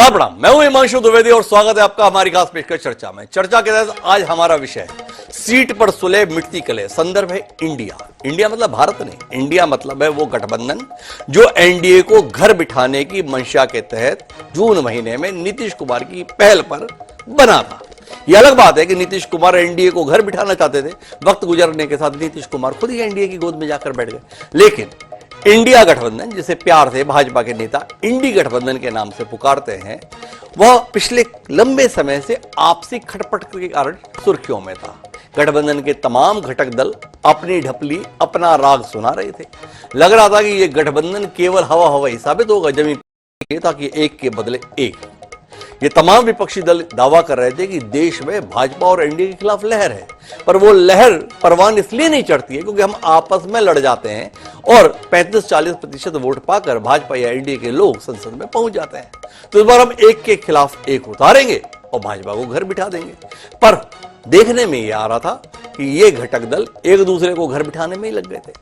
प्रणाम, मैं हूं हिमांशु द्विवेदी और स्वागत है आपका हमारी खास पेशकश चर्चा में। चर्चा के तहत आज हमारा विषय है सीट पर सुलह मिटती कले। संदर्भ है इंडिया। इंडिया मतलब भारत नहीं, इंडिया मतलब है वो गठबंधन जो एनडीए को घर बिठाने की मंशा के तहत जून महीने में नीतीश कुमार की पहल पर बना था। यह अलग बात है कि नीतीश कुमार एनडीए को घर बिठाना चाहते थे। वक्त गुजरने के साथ नीतीश कुमार खुद ही एनडीए की गोद में जाकर बैठ गए। लेकिन इंडिया गठबंधन, जिसे प्यार से भाजपा के नेता इंडी गठबंधन के नाम से पुकारते हैं, वह पिछले लंबे समय से आपसी खटपट के कारण सुर्खियों में था। गठबंधन के तमाम घटक दल अपनी ढपली, अपना राग सुना रहे थे। लग रहा था कि यह गठबंधन केवल हवा हवाई साबित होगा, जमीन ताकि एक के बदले एक। ये तमाम विपक्षी दल दावा कर रहे थे कि देश में भाजपा और एनडीए के खिलाफ लहर है, पर वो लहर परवान इसलिए नहीं चढ़ती है क्योंकि हम आपस में लड़ जाते हैं और 35-40% वोट पाकर भाजपा या एनडीए के लोग संसद में पहुंच जाते हैं। तो इस बार हम एक के खिलाफ एक उतारेंगे और भाजपा को घर बिठा देंगे। पर देखने में यह आ रहा था कि ये घटक दल एक दूसरे को घर बिठाने में ही लग गए थे।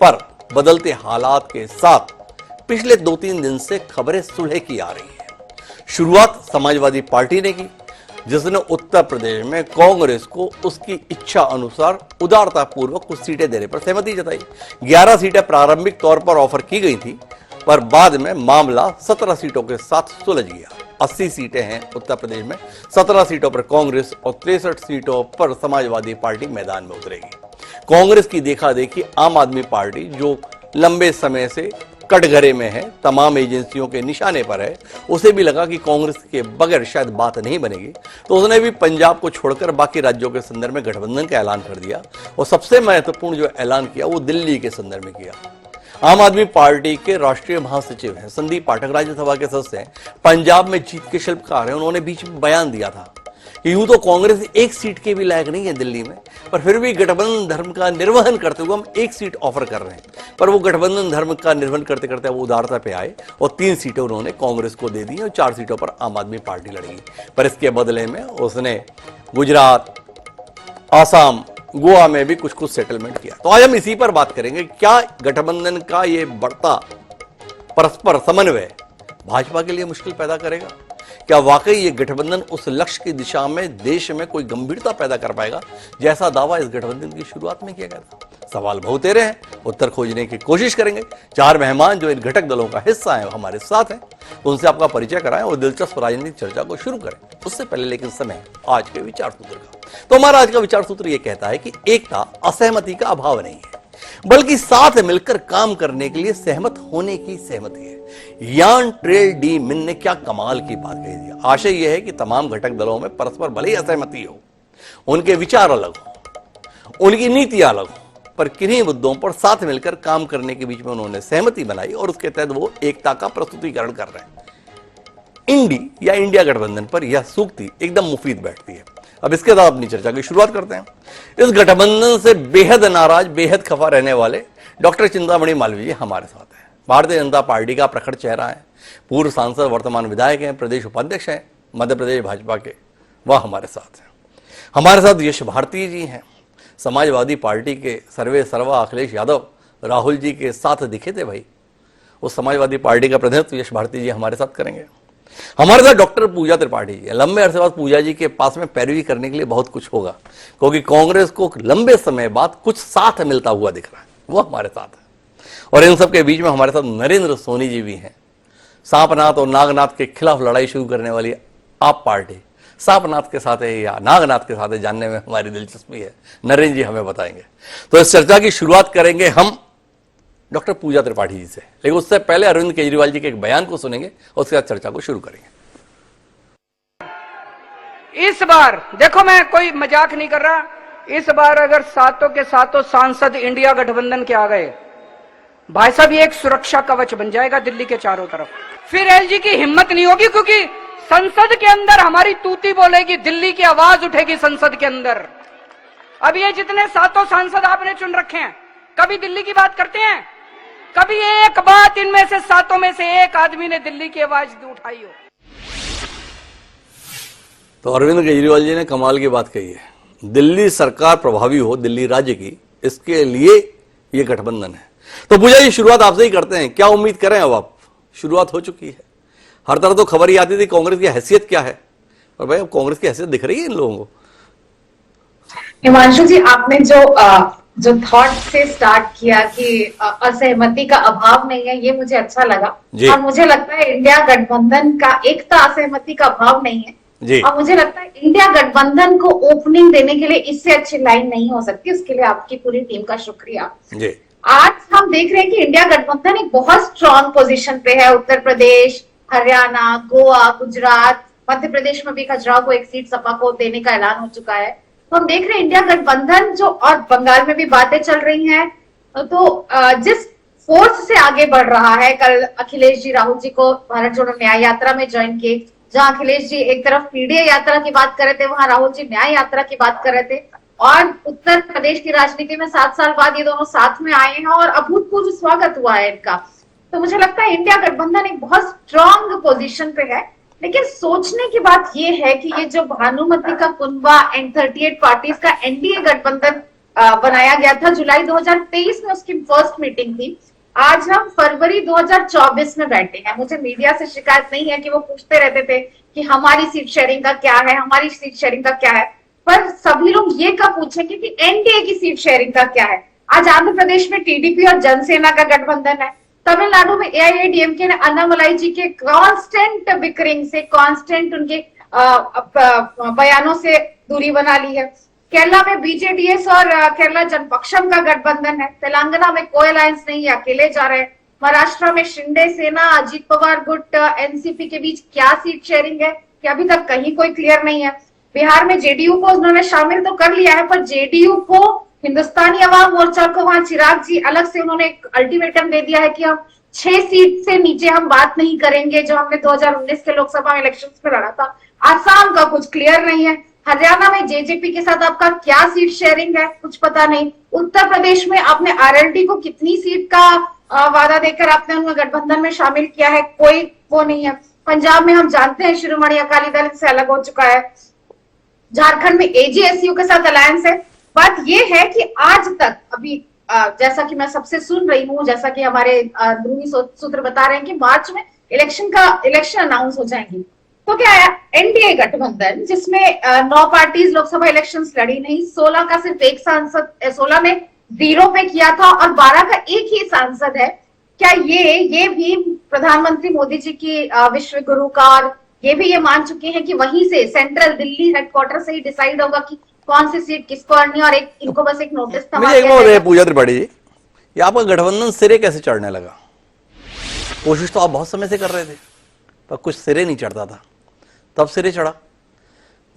पर बदलते हालात के साथ पिछले 2-3 दिन से खबरें सुलह की आ रही है। शुरुआत समाजवादी पार्टी ने की, जिसने उत्तर प्रदेश में कांग्रेस को उसकी इच्छा अनुसार उदारता पूर्वक कुछ सीटें देने पर सहमति जताई। 11 सीटें प्रारंभिक तौर पर ऑफर की गई थी, पर बाद में मामला 17 सीटों के साथ सुलझ गया। 80 सीटें हैं उत्तर प्रदेश में, 17 सीटों पर कांग्रेस और 63 सीटों पर समाजवादी पार्टी मैदान में उतरेगी। कांग्रेस की देखा देखी आम आदमी पार्टी, जो लंबे समय से कटघरे में है, तमाम एजेंसियों के निशाने पर है, उसे भी लगा कि कांग्रेस के बगैर शायद बात नहीं बनेगी, तो उसने भी पंजाब को छोड़कर बाकी राज्यों के संदर्भ में गठबंधन का ऐलान कर दिया। और सबसे महत्वपूर्ण जो ऐलान किया वो दिल्ली के संदर्भ में किया। आम आदमी पार्टी के राष्ट्रीय महासचिव हैं संदीप पाठक, राज्यसभा के सदस्य हैं, पंजाब में जीत के शिल्पकार हैं। उन्होंने बीच में बयान दिया था कि यूं तो कांग्रेस एक सीट के भी लायक नहीं है दिल्ली में, पर फिर भी गठबंधन धर्म का निर्वहन करते हुए हम एक सीट ऑफर कर रहे हैं। पर वो गठबंधन धर्म का निर्वहन करते करते वो उदारता पे आए और 3 सीटें उन्होंने कांग्रेस को दे दी और 4 सीटों पर आम आदमी पार्टी लड़ेगी। पर इसके बदले में उसने गुजरात, आसाम, गोवा में भी कुछ सेटलमेंट किया। तो आज हम इसी पर बात करेंगे। क्या गठबंधन का ये बढ़ता परस्पर समन्वय भाजपा के लिए मुश्किल पैदा करेगा? क्या वाकई ये गठबंधन उस लक्ष्य की दिशा में देश में कोई गंभीरता पैदा कर पाएगा, जैसा दावा इस गठबंधन की शुरुआत में किया गया था? सवाल बहुतेरे हैं, उत्तर खोजने की कोशिश करेंगे। 4 मेहमान जो इन घटक दलों का हिस्सा है हमारे साथ हैं, तो उनसे आपका परिचय कराएं और दिलचस्प राजनीतिक चर्चा को शुरू करें। उससे पहले लेकिन समय आज के विचार सूत्र का। तो हमारा आज का विचार सूत्र यह कहता है कि एकता असहमति का अभाव नहीं है, बल्कि साथ मिलकर काम करने के लिए सहमत होने की सहमति है। यान ट्रेल डी मिन ने क्या कमाल की बात कही थी। आशय यह है कि तमाम घटक दलों में परस्पर भले ही असहमति हो, उनके विचार अलग हो, उनकी नीतियां अलग हो, पर किन्हीं मुद्दों पर साथ मिलकर काम करने के बीच में उन्होंने सहमति बनाई और उसके तहत वो एकता का प्रस्तुतिकरण कर रहे हैं। इंडी या इंडिया गठबंधन पर यह सूक्ति एकदम मुफीद बैठती है। अब इसके साथ अपनी चर्चा की शुरुआत करते हैं। इस गठबंधन से बेहद नाराज, बेहद खफा रहने वाले डॉक्टर चिंतामणि मालवीय हमारे साथ हैं। भारतीय जनता पार्टी का प्रखर चेहरा है, पूर्व सांसद, वर्तमान विधायक हैं, प्रदेश उपाध्यक्ष हैं मध्य प्रदेश भाजपा के, वह हमारे साथ हैं। हमारे साथ यश भारती जी हैं, समाजवादी पार्टी के सर्वे सर्वा अखिलेश यादव राहुल जी के साथ दिखे थे भाई, उस समाजवादी पार्टी का प्रतिनिधित्व यश भारती जी हमारे साथ करेंगे। हमारे साथ डॉक्टर पूजा त्रिपाठी जी। लंबे अरसे बाद पूजा जी के पास में पैरवी करने के लिए बहुत कुछ होगा, क्योंकि कांग्रेस को लंबे समय बाद कुछ साथ मिलता हुआ दिख रहा है, वो हमारे साथ है। और इन सब के बीच में हमारे साथ नरेंद्र सोनी जी भी हैं। सांपनाथ और नागनाथ के खिलाफ लड़ाई शुरू करने वाली आप पार्टी सांपनाथ के साथ है या नागनाथ के साथ है, जानने में हमारी दिलचस्पी है। नरेंद्र जी हमें बताएंगे। तो इस चर्चा की शुरुआत करेंगे हम डॉक्टर पूजा त्रिपाठी जी से, लेकिन उससे पहले अरविंद केजरीवाल जी के एक बयान को सुनेंगे और उसके बाद चर्चा को शुरू करेंगे। इस बार देखो, मैं कोई मजाक नहीं कर रहा, इस बार अगर सातों के सातों सांसद इंडिया गठबंधन के आ गए, भाई साहब ये एक सुरक्षा कवच बन जाएगा दिल्ली के चारों तरफ। फिर एलजी की हिम्मत नहीं होगी, क्योंकि संसद के अंदर हमारी तूती बोलेगी, दिल्ली की आवाज उठेगी संसद के अंदर। अब ये जितने सातों सांसद आपने चुन रखे हैं, कभी दिल्ली की बात करते हैं? कभी एक बात इनमें से सातों में से एक आदमी ने दिल्ली की आवाज उठाई हो? तो अरविंद केजरीवाल जी ने कमाल की बात कही है। दिल्ली सरकार प्रभावी हो, दिल्ली राज्य की, इसके लिए ये गठबंधन है। तो पूजा जी, शुरुआत आपसे ही करते हैं। क्या उम्मीद करें? अब आप शुरुआत हो चुकी है, हर तरह तो खबर ही आती थी कांग्रेस की हैसियत क्या है, और भाई अब कांग्रेस की हैसियत दिख रही है इन लोगों को। हिमांशु जी, आपने जो थॉट से स्टार्ट किया कि असहमति का अभाव नहीं है, ये मुझे अच्छा लगा। जी। और मुझे लगता है इंडिया गठबंधन का एकता असहमति का अभाव नहीं है जी। और मुझे लगता है इंडिया गठबंधन को ओपनिंग देने के लिए इससे अच्छी लाइन नहीं हो सकती। उसके लिए आपकी पूरी टीम का शुक्रिया। जी। आज हम देख रहे हैं कि इंडिया गठबंधन एक बहुत स्ट्रांग पोजीशन पे है। उत्तर प्रदेश, हरियाणा, गोवा, गुजरात, मध्य प्रदेश में भी खजुराहो को एक सीट सपा को देने का ऐलान हो चुका है। तो हम देख रहे हैं इंडिया गठबंधन जो, और बंगाल में भी बातें चल रही हैं, तो जिस फोर्स से आगे बढ़ रहा है। कल अखिलेश जी राहुल जी को भारत जोड़ो न्याय यात्रा में ज्वाइन किए, जहां अखिलेश जी एक तरफ पीडीए यात्रा की बात कर रहे थे, वहां राहुल जी न्याय यात्रा की बात कर रहे थे। और उत्तर प्रदेश की राजनीति में 7 साल बाद ये दोनों साथ में आए हैं और अभूतपूर्व स्वागत हुआ है इनका। तो मुझे लगता है इंडिया गठबंधन एक बहुत स्ट्रांग पोजीशन पे है। लेकिन सोचने की बात ये है कि ये जो भानुमति का कुनबा एंड 38 पार्टीज का एनडीए गठबंधन बनाया गया था जुलाई 2023 में, उसकी फर्स्ट मीटिंग थी। आज हम फरवरी 2024 में बैठे हैं। मुझे मीडिया से शिकायत नहीं है कि वो पूछते रहते थे कि हमारी सीट शेयरिंग का क्या है, हमारी सीट शेयरिंग का क्या है, पर सभी लोग ये कब पूछेंगे कि एनडीए की सीट शेयरिंग का क्या है। आज आंध्र प्रदेश में टीडीपी और जनसेना का गठबंधन है। तमिलनाडु में एआईएडीएमके ने अन्नामलाई जी के कांस्टेंट बिकरिंग से, कांस्टेंट उनके बयानों से दूरी बना ली है। केरला में बीजेडीएस और केरला जनपक्षम का गठबंधन है। तेलंगाना में कोई अलायंस नहीं है, अकेले जा रहे हैं। महाराष्ट्र में शिंदे सेना, अजीत पवार गुट, एनसीपी के बीच क्या सीट शेयरिंग है कि अभी तक कहीं कोई क्लियर नहीं है। बिहार में जेडीयू को उन्होंने शामिल तो कर लिया है, पर जेडीयू को, हिंदुस्तानी अवाम मोर्चा को वहां चिराग जी अलग से उन्होंने एक अल्टीमेटम दे दिया है कि हम 6 सीट से नीचे हम बात नहीं करेंगे, जो हमने 2019 के लोकसभा इलेक्शंस में लड़ा था। आसाम का कुछ क्लियर नहीं है। हरियाणा में जेजेपी के साथ आपका क्या सीट शेयरिंग है, कुछ पता नहीं। उत्तर प्रदेश में आपने आरएलडी को कितनी सीट का वादा देकर आपने उन्हें गठबंधन में शामिल किया है, कोई वो नहीं है। पंजाब में हम जानते हैं शिरोमणि अकाली दल से अलग हो चुका है। झारखंड में एजेएसयू के साथ अलायंस है। बात यह है कि आज तक अभी जैसा कि मैं सबसे सुन रही हूँ, जैसा कि हमारे अंदरूनी सूत्र बता रहे हैं कि मार्च में इलेक्शन अनाउंस हो जाएंगी। तो क्या है, एनडीए गठबंधन जिसमें 9 पार्टीज लोकसभा इलेक्शंस लड़ी नहीं, 16 का सिर्फ एक सांसद, 16 ने 0 पे किया था और 12 का एक ही सांसद है। क्या ये भी प्रधानमंत्री मोदी जी की विश्व गुरु का, और ये भी ये मान चुके हैं कि वहीं से सेंट्रल दिल्ली हेडक्वार्टर से ही डिसाइड होगा कि कौन सी सीट किसको करनी, और एक इनको बस एक नोटिस था। मुझे एक बात पूजा त्रिपाठी जी, ये आपका गठबंधन सिरे कैसे चढ़ने लगा? कोशिश तो आप बहुत समय से कर रहे थे, पर कुछ सिरे नहीं चढ़ता था, तब सिरे चढ़ा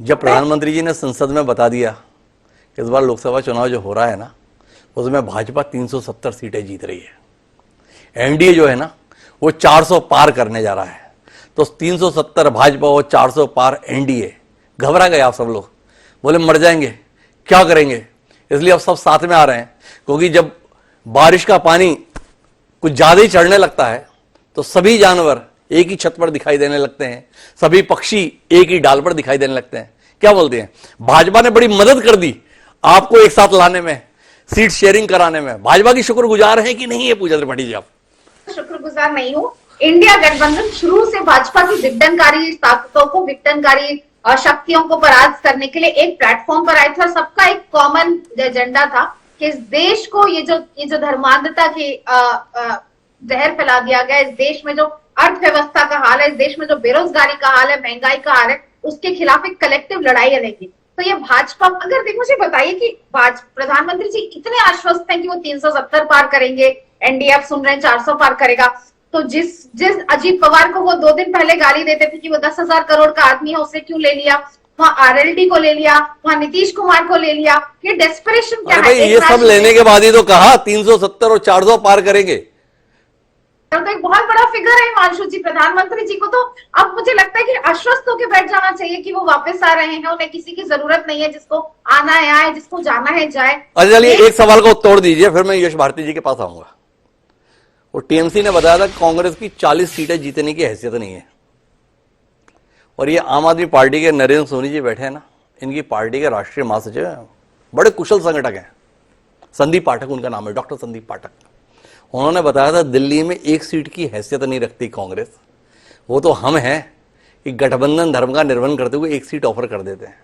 जब प्रधानमंत्री जी ने संसद में बता दिया कि इस बार लोकसभा चुनाव जो हो रहा है ना, उसमें भाजपा 370 सीटें जीत रही है। एनडीए जो है ना वो 400 पार करने जा रहा है। तो 370 भाजपा और 400 पार एनडीए। घबरा गए आप सब लोग, बोले मर जाएंगे, क्या करेंगे। इसलिए अब सब साथ में आ रहे हैं, क्योंकि जब बारिश का पानी कुछ ज्यादा ही चढ़ने लगता है तो सभी जानवर एक ही छत पर दिखाई देने लगते हैं, सभी पक्षी एक ही डाल पर दिखाई देने लगते हैं। क्या बोलते हैं, भाजपा ने बड़ी मदद कर दी आपको एक साथ लाने में, सीट शेयरिंग कराने में। भाजपा की शुक्रगुजार है कि नहीं है पूजा त्रिपाठी जी आप? शुक्रगुजार नहीं हूँ। इंडिया गठबंधन शुरू से भाजपा की विघटनकारी ताकतों को, विघटनकारी शक्तियों को परास्त करने के लिए एक प्लेटफॉर्म पर आए थे और सबका एक कॉमन एजेंडा था कि इस देश को ये जो धर्मांधता की जहर फैला दिया गया, इस देश में जो अर्थव्यवस्था का हाल है, इस देश में जो बेरोजगारी का हाल है, महंगाई का हाल है, उसके खिलाफ एक कलेक्टिव लड़ाई रहेगी। तो ये भाजपा, अगर देखो मुझे बताइए कि प्रधानमंत्री जी इतने आश्वस्त हैं कि वो 370 पार करेंगे, एनडीए सुन रहे हैं 400 पार करेगा, तो जिस अजीत पवार को वो 2 दिन पहले गाली देते थे कि वो 10,000 करोड़ का आदमी है, उससे क्यों ले लिया, वहां आरएलडी को ले लिया, वहां नीतीश कुमार को ले लिया, ये डेस्परेशन क्या है? ये सब लेने के बाद ही तो कहा 370 और 400 पार करेंगे। तो एक बहुत बड़ा फिगर है हिमांशु जी। प्रधानमंत्री जी को तो अब मुझे लगता है कि आश्वस्त होकर बैठ जाना चाहिए कि वो वापस आ रहे हैं, उन्हें किसी की जरूरत नहीं है, जिसको आना है आए, जिसको जाना है जाए। अच्छा चलिए एक सवाल का उत्तर दीजिए, फिर मैं यश भारती जी के पास आऊंगा। वो टीएमसी ने बताया था कि कांग्रेस की 40 सीटें जीतने की हैसियत नहीं है, और ये आम आदमी पार्टी के नरेंद्र सोनी जी बैठे हैं ना, इनकी पार्टी के राष्ट्रीय महासचिव हैं, बड़े कुशल संगठक हैं, संदीप पाठक उनका नाम है, डॉक्टर संदीप पाठक। उन्होंने बताया था दिल्ली में 1 सीट की हैसियत नहीं रखती कांग्रेस, वो तो हम हैं कि गठबंधन धर्म का निर्वहन करते हुए एक सीट ऑफर कर देते हैं।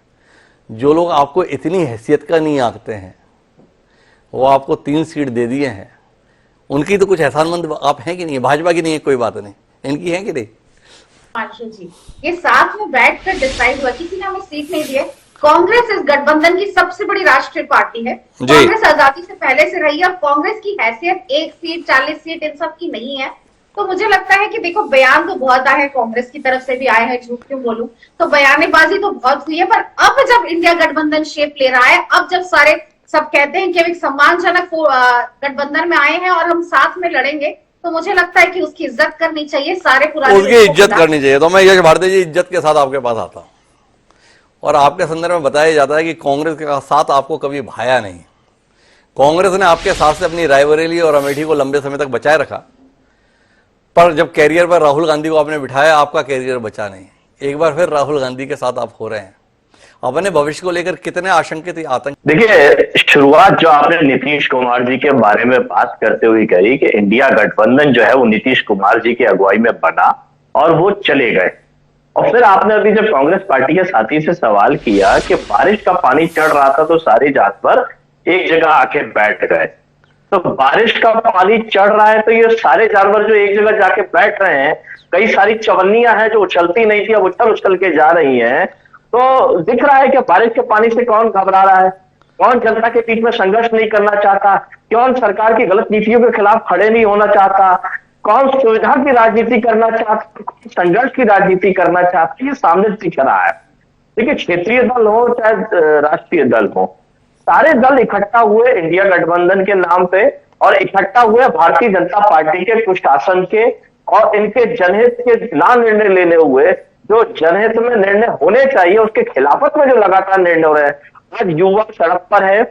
जो लोग आपको इतनी हैसियत का नहीं आंकते हैं, वो आपको 3 सीट दे दिए हैं, उनकी तो कुछ एहसानमंद आप हैं कि नहीं? भाजपा की नहीं है, कोई बात नहीं, इनकी है कि नहीं? हिमांशु जी, ये साथ में बैठकर डिसाइड हुआ, किसी ने हमें सीट नहीं दी है। कांग्रेस इस गठबंधन की सबसे बड़ी राष्ट्रीय पार्टी है। कांग्रेस आजादी से पहले से रही है और कांग्रेस की हैसियत 1 सीट 40 सीट इन सब की नहीं है। तो मुझे लगता है कि देखो, बयान तो बहुत आए हैं, कांग्रेस की तरफ से भी आए हैं, झूठ क्यों बोलूं, तो बयानेबाजी तो बहुत हुई है। पर अब जब इंडिया गठबंधन शेप ले रहा है, अब जब सारे सब कहते हैं कि अब एक सम्मानजनक गठबंधन में आए हैं और हम साथ में लड़ेंगे, तो मुझे लगता है कि उसकी इज्जत करनी चाहिए। सारे पुराने उसकी इज्जत करनी चाहिए। तो मैं यश भारती जी इज्जत के साथ आपके पास आता हूं, और आपके संदर्भ में बताया जाता है कि कांग्रेस के साथ आपको कभी भाया नहीं। कांग्रेस ने आपके साथ से अपनी रायबरेली और अमेठी को लंबे समय तक बचाए रखा, पर जब कैरियर पर राहुल गांधी को आपने बिठाया, आपका कैरियर बचा नहीं। एक बार फिर राहुल गांधी के साथ आप हो रहे हैं। अपने भविष्य को लेकर कितने आशंकित आतंक। देखिए, शुरुआत जो आपने नीतीश कुमार जी के बारे में बात करते हुए करी कि इंडिया गठबंधन जो है वो नीतीश कुमार जी की अगुवाई में बना और वो चले गए, और फिर आपने अभी जब कांग्रेस पार्टी के साथी से सवाल किया कि बारिश का पानी चढ़ रहा था तो सारे जानवर एक जगह आके बैठ गए, तो बारिश का पानी चढ़ रहा है तो ये सारे जानवर जो एक जगह जाके बैठ रहे हैं, कई सारी चवन्नियां हैं जो उछलती नहीं थी अब उछल उछल के जा रही हैं, तो दिख रहा है कि बारिश के पानी से कौन घबरा रहा है, कौन जनता के बीच में संघर्ष नहीं करना चाहता, कौन सरकार की गलत नीतियों के खिलाफ खड़े नहीं होना चाहता, कौन सुविधा की राजनीति करना चाहता, कौन संघर्ष की राजनीति करना चाहता, ये सामने दिख रहा है। देखिए, क्षेत्रीय दल हो चाहे राष्ट्रीय दल हो, सारे दल इकट्ठा हुए इंडिया गठबंधन के नाम पे और इकट्ठा हुए भारतीय जनता पार्टी के कुशासन के और इनके जनहित के ना निर्णय लेने हुए, जो जनहित में निर्णय होने चाहिए उसके खिलाफत में जो लगातार निर्णय हो रहे हैं। आज युवा सड़क पर है,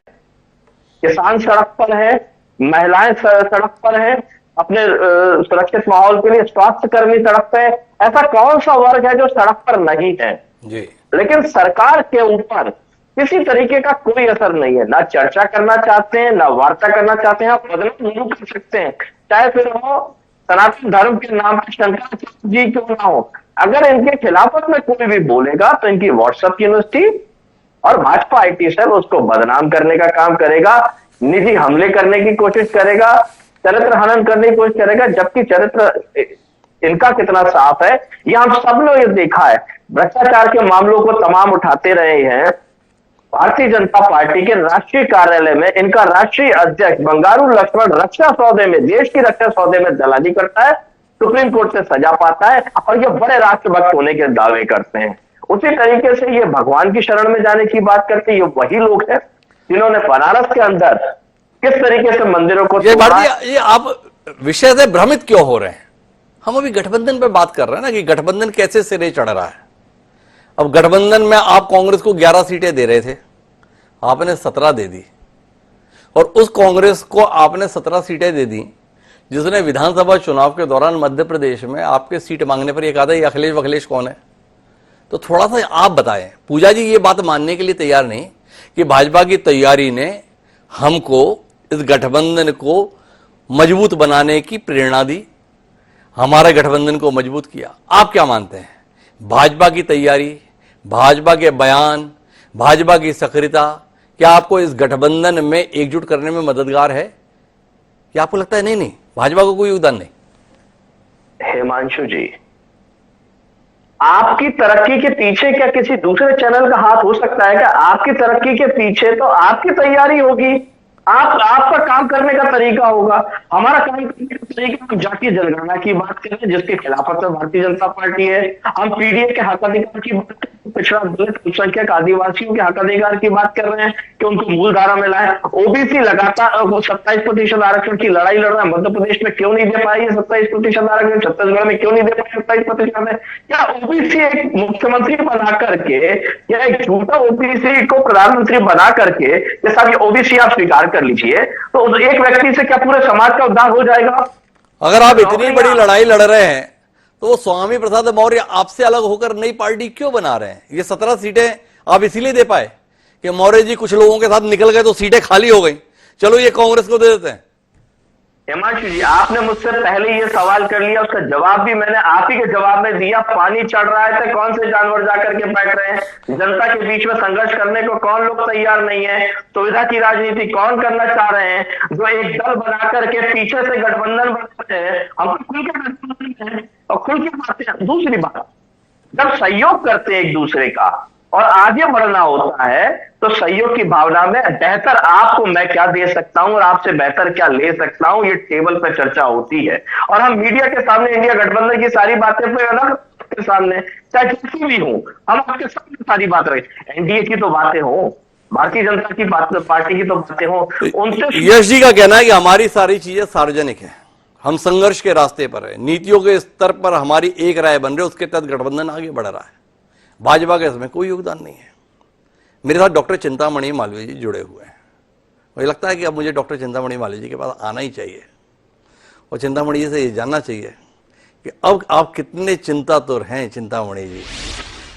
किसान सड़क पर है, महिलाएं सड़क पर है, अपने सुरक्षित माहौल के लिए स्वास्थ्य कर्मी सड़क पे है। ऐसा कौन सा वर्ग है जो सड़क पर नहीं है जी? लेकिन सरकार के ऊपर किसी तरीके का कोई असर नहीं है, ना चर्चा करना चाहते हैं, ना वार्ता करना चाहते हैं। आप बदलाव जरूर कर सकते हैं, चाहे फिर वो सनातन धर्म के नाम पर शंकराचार्य जी क्यों ना हो। अगर इनके खिलाफत में कोई भी बोलेगा तो इनकी व्हाट्सएप यूनिवर्सिटी और भाजपा आईटी सेल उसको बदनाम करने का काम करेगा, निजी हमले करने की कोशिश करेगा, चरित्र हनन करने की कोशिश करेगा, जबकि चरित्र इनका कितना साफ है ये हम सब ने ये देखा है। भ्रष्टाचार के मामलों को तमाम उठाते रहे हैं। भारतीय जनता पार्टी के राष्ट्रीय कार्यालय में इनका राष्ट्रीय अध्यक्ष बंगारू लक्ष्मण रक्षा सौदे में, देश की रक्षा सौदे में दलाली करता है, सुप्रीम कोर्ट से सजा पाता है और ये बड़े राष्ट्रभक्त होने के दावे करते हैं। उसी तरीके से ये भगवान की शरण में जाने की बात करते हैं। ये वही लोग हैं जिन्होंने बनारस के अंदर किस तरीके से मंदिरों को ये आप विषय से भ्रमित क्यों हो रहे हैं? हम अभी गठबंधन पे बात कर रहे हैं ना कि गठबंधन कैसे सिरे चढ़ रहा है। अब गठबंधन में आप कांग्रेस को 11 सीटें दे रहे थे, आपने 17 दे दी, और उस कांग्रेस को आपने 17 सीटें दे दी जिसने विधानसभा चुनाव के दौरान मध्य प्रदेश में आपके सीट मांगने पर यह कहा था ये अखिलेश वखिलेश कौन है। तो थोड़ा सा आप बताएं। पूजा जी ये बात मानने के लिए तैयार नहीं कि भाजपा की तैयारी ने हमको इस गठबंधन को मजबूत बनाने की प्रेरणा दी, हमारे गठबंधन को मजबूत किया। आप क्या मानते हैं? भाजपा की तैयारी, भाजपा के बयान, भाजपा की सक्रियता क्या आपको इस गठबंधन में एकजुट करने में मददगार है, या आपको लगता है नहीं भाजपा को कोई योगदान नहीं? हिमांशु जी, आपकी तरक्की के पीछे क्या किसी दूसरे चैनल का हाथ हो सकता है क्या? आपकी तरक्की के पीछे तो आपकी तैयारी होगी, आपका काम करने का तरीका होगा। हमारा काम करने का तरीका, हम जातीय जनगणना की बात करें जिसके खिलाफत में भारतीय जनता पार्टी है, हम पीडीए के हक अधिकार की बात करें, पिछड़ा दलित अल्पसंख्यक आदिवासियों के हक अधिकार की बात कर रहे हैं कि उनको मूल धारा में लाए। ओबीसी लगातार 27% आरक्षण की लड़ाई लड़ रहा है, मध्य प्रदेश में क्यों नहीं दे पाई 27% आरक्षण, छत्तीसगढ़ में क्यों नहीं दे पाई 27% में? क्या ओबीसी एक मुख्यमंत्री बना करके या एक झूठा ओबीसी को प्रधानमंत्री बना करके, जैसा कि ओबीसी आप स्वीकार कर लीजिए, तो एक व्यक्ति से क्या पूरे समाज का उद्धार हो जाएगा? अगर आप इतनी बड़ी लड़ाई लड़ रहे हैं तो स्वामी प्रसाद मौर्य आपसे अलग होकर नई पार्टी क्यों बना रहे हैं? ये 17 सीटें आप इसीलिए दे पाए कि मौर्य जी कुछ लोगों के साथ निकल गए तो सीटें खाली हो गई, चलो ये कांग्रेस को दे देते हैं। हिमांशु जी, आपने मुझसे पहले ये सवाल कर लिया, उसका जवाब भी मैंने आप ही के जवाब में दिया। पानी चढ़ रहा है तो कौन से जानवर जाकर के बैठ रहे हैं? जनता के बीच में संघर्ष करने को कौन लोग तैयार नहीं है? सुविधा की राजनीति कौन करना चाह रहे हैं? जो एक दल बना करके पीछे से गठबंधन बनाते हैं, हम खुल के गठबंधन हैं और खुल के बातें हैं। दूसरी बात, जब सहयोग करते हैं एक दूसरे का और आगे बढ़ना होता है तो सहयोग की भावना में बेहतर आपको मैं क्या दे सकता हूं और आपसे बेहतर क्या ले सकता हूं, ये टेबल पर चर्चा होती है। और हम मीडिया के सामने इंडिया गठबंधन की सारी बातें पे अलग के सामने चाहे किसी भी हो, हम आपके सामने सारी बात रहे। एनडीए की तो बातें हो, भारतीय जनता की बात, पार्टी की तो बातें हो, उनसे। यश जी का कहना है कि हमारी सारी चीजें सार्वजनिक है, हम संघर्ष के रास्ते पर है, नीतियों के स्तर पर हमारी एक राय बन रही है, उसके तहत गठबंधन आगे बढ़ रहा है। भाजपा का इसमें कोई योगदान नहीं है। मेरे साथ डॉक्टर चिंतामणि मालवीय जी जुड़े हुए हैं। मुझे लगता है कि अब मुझे डॉक्टर चिंतामणि मालवीय जी के पास आना ही चाहिए और चिंतामणि जी से ये जानना चाहिए कि अब आप कितने चिंतातुर हैं। चिंतामणि जी,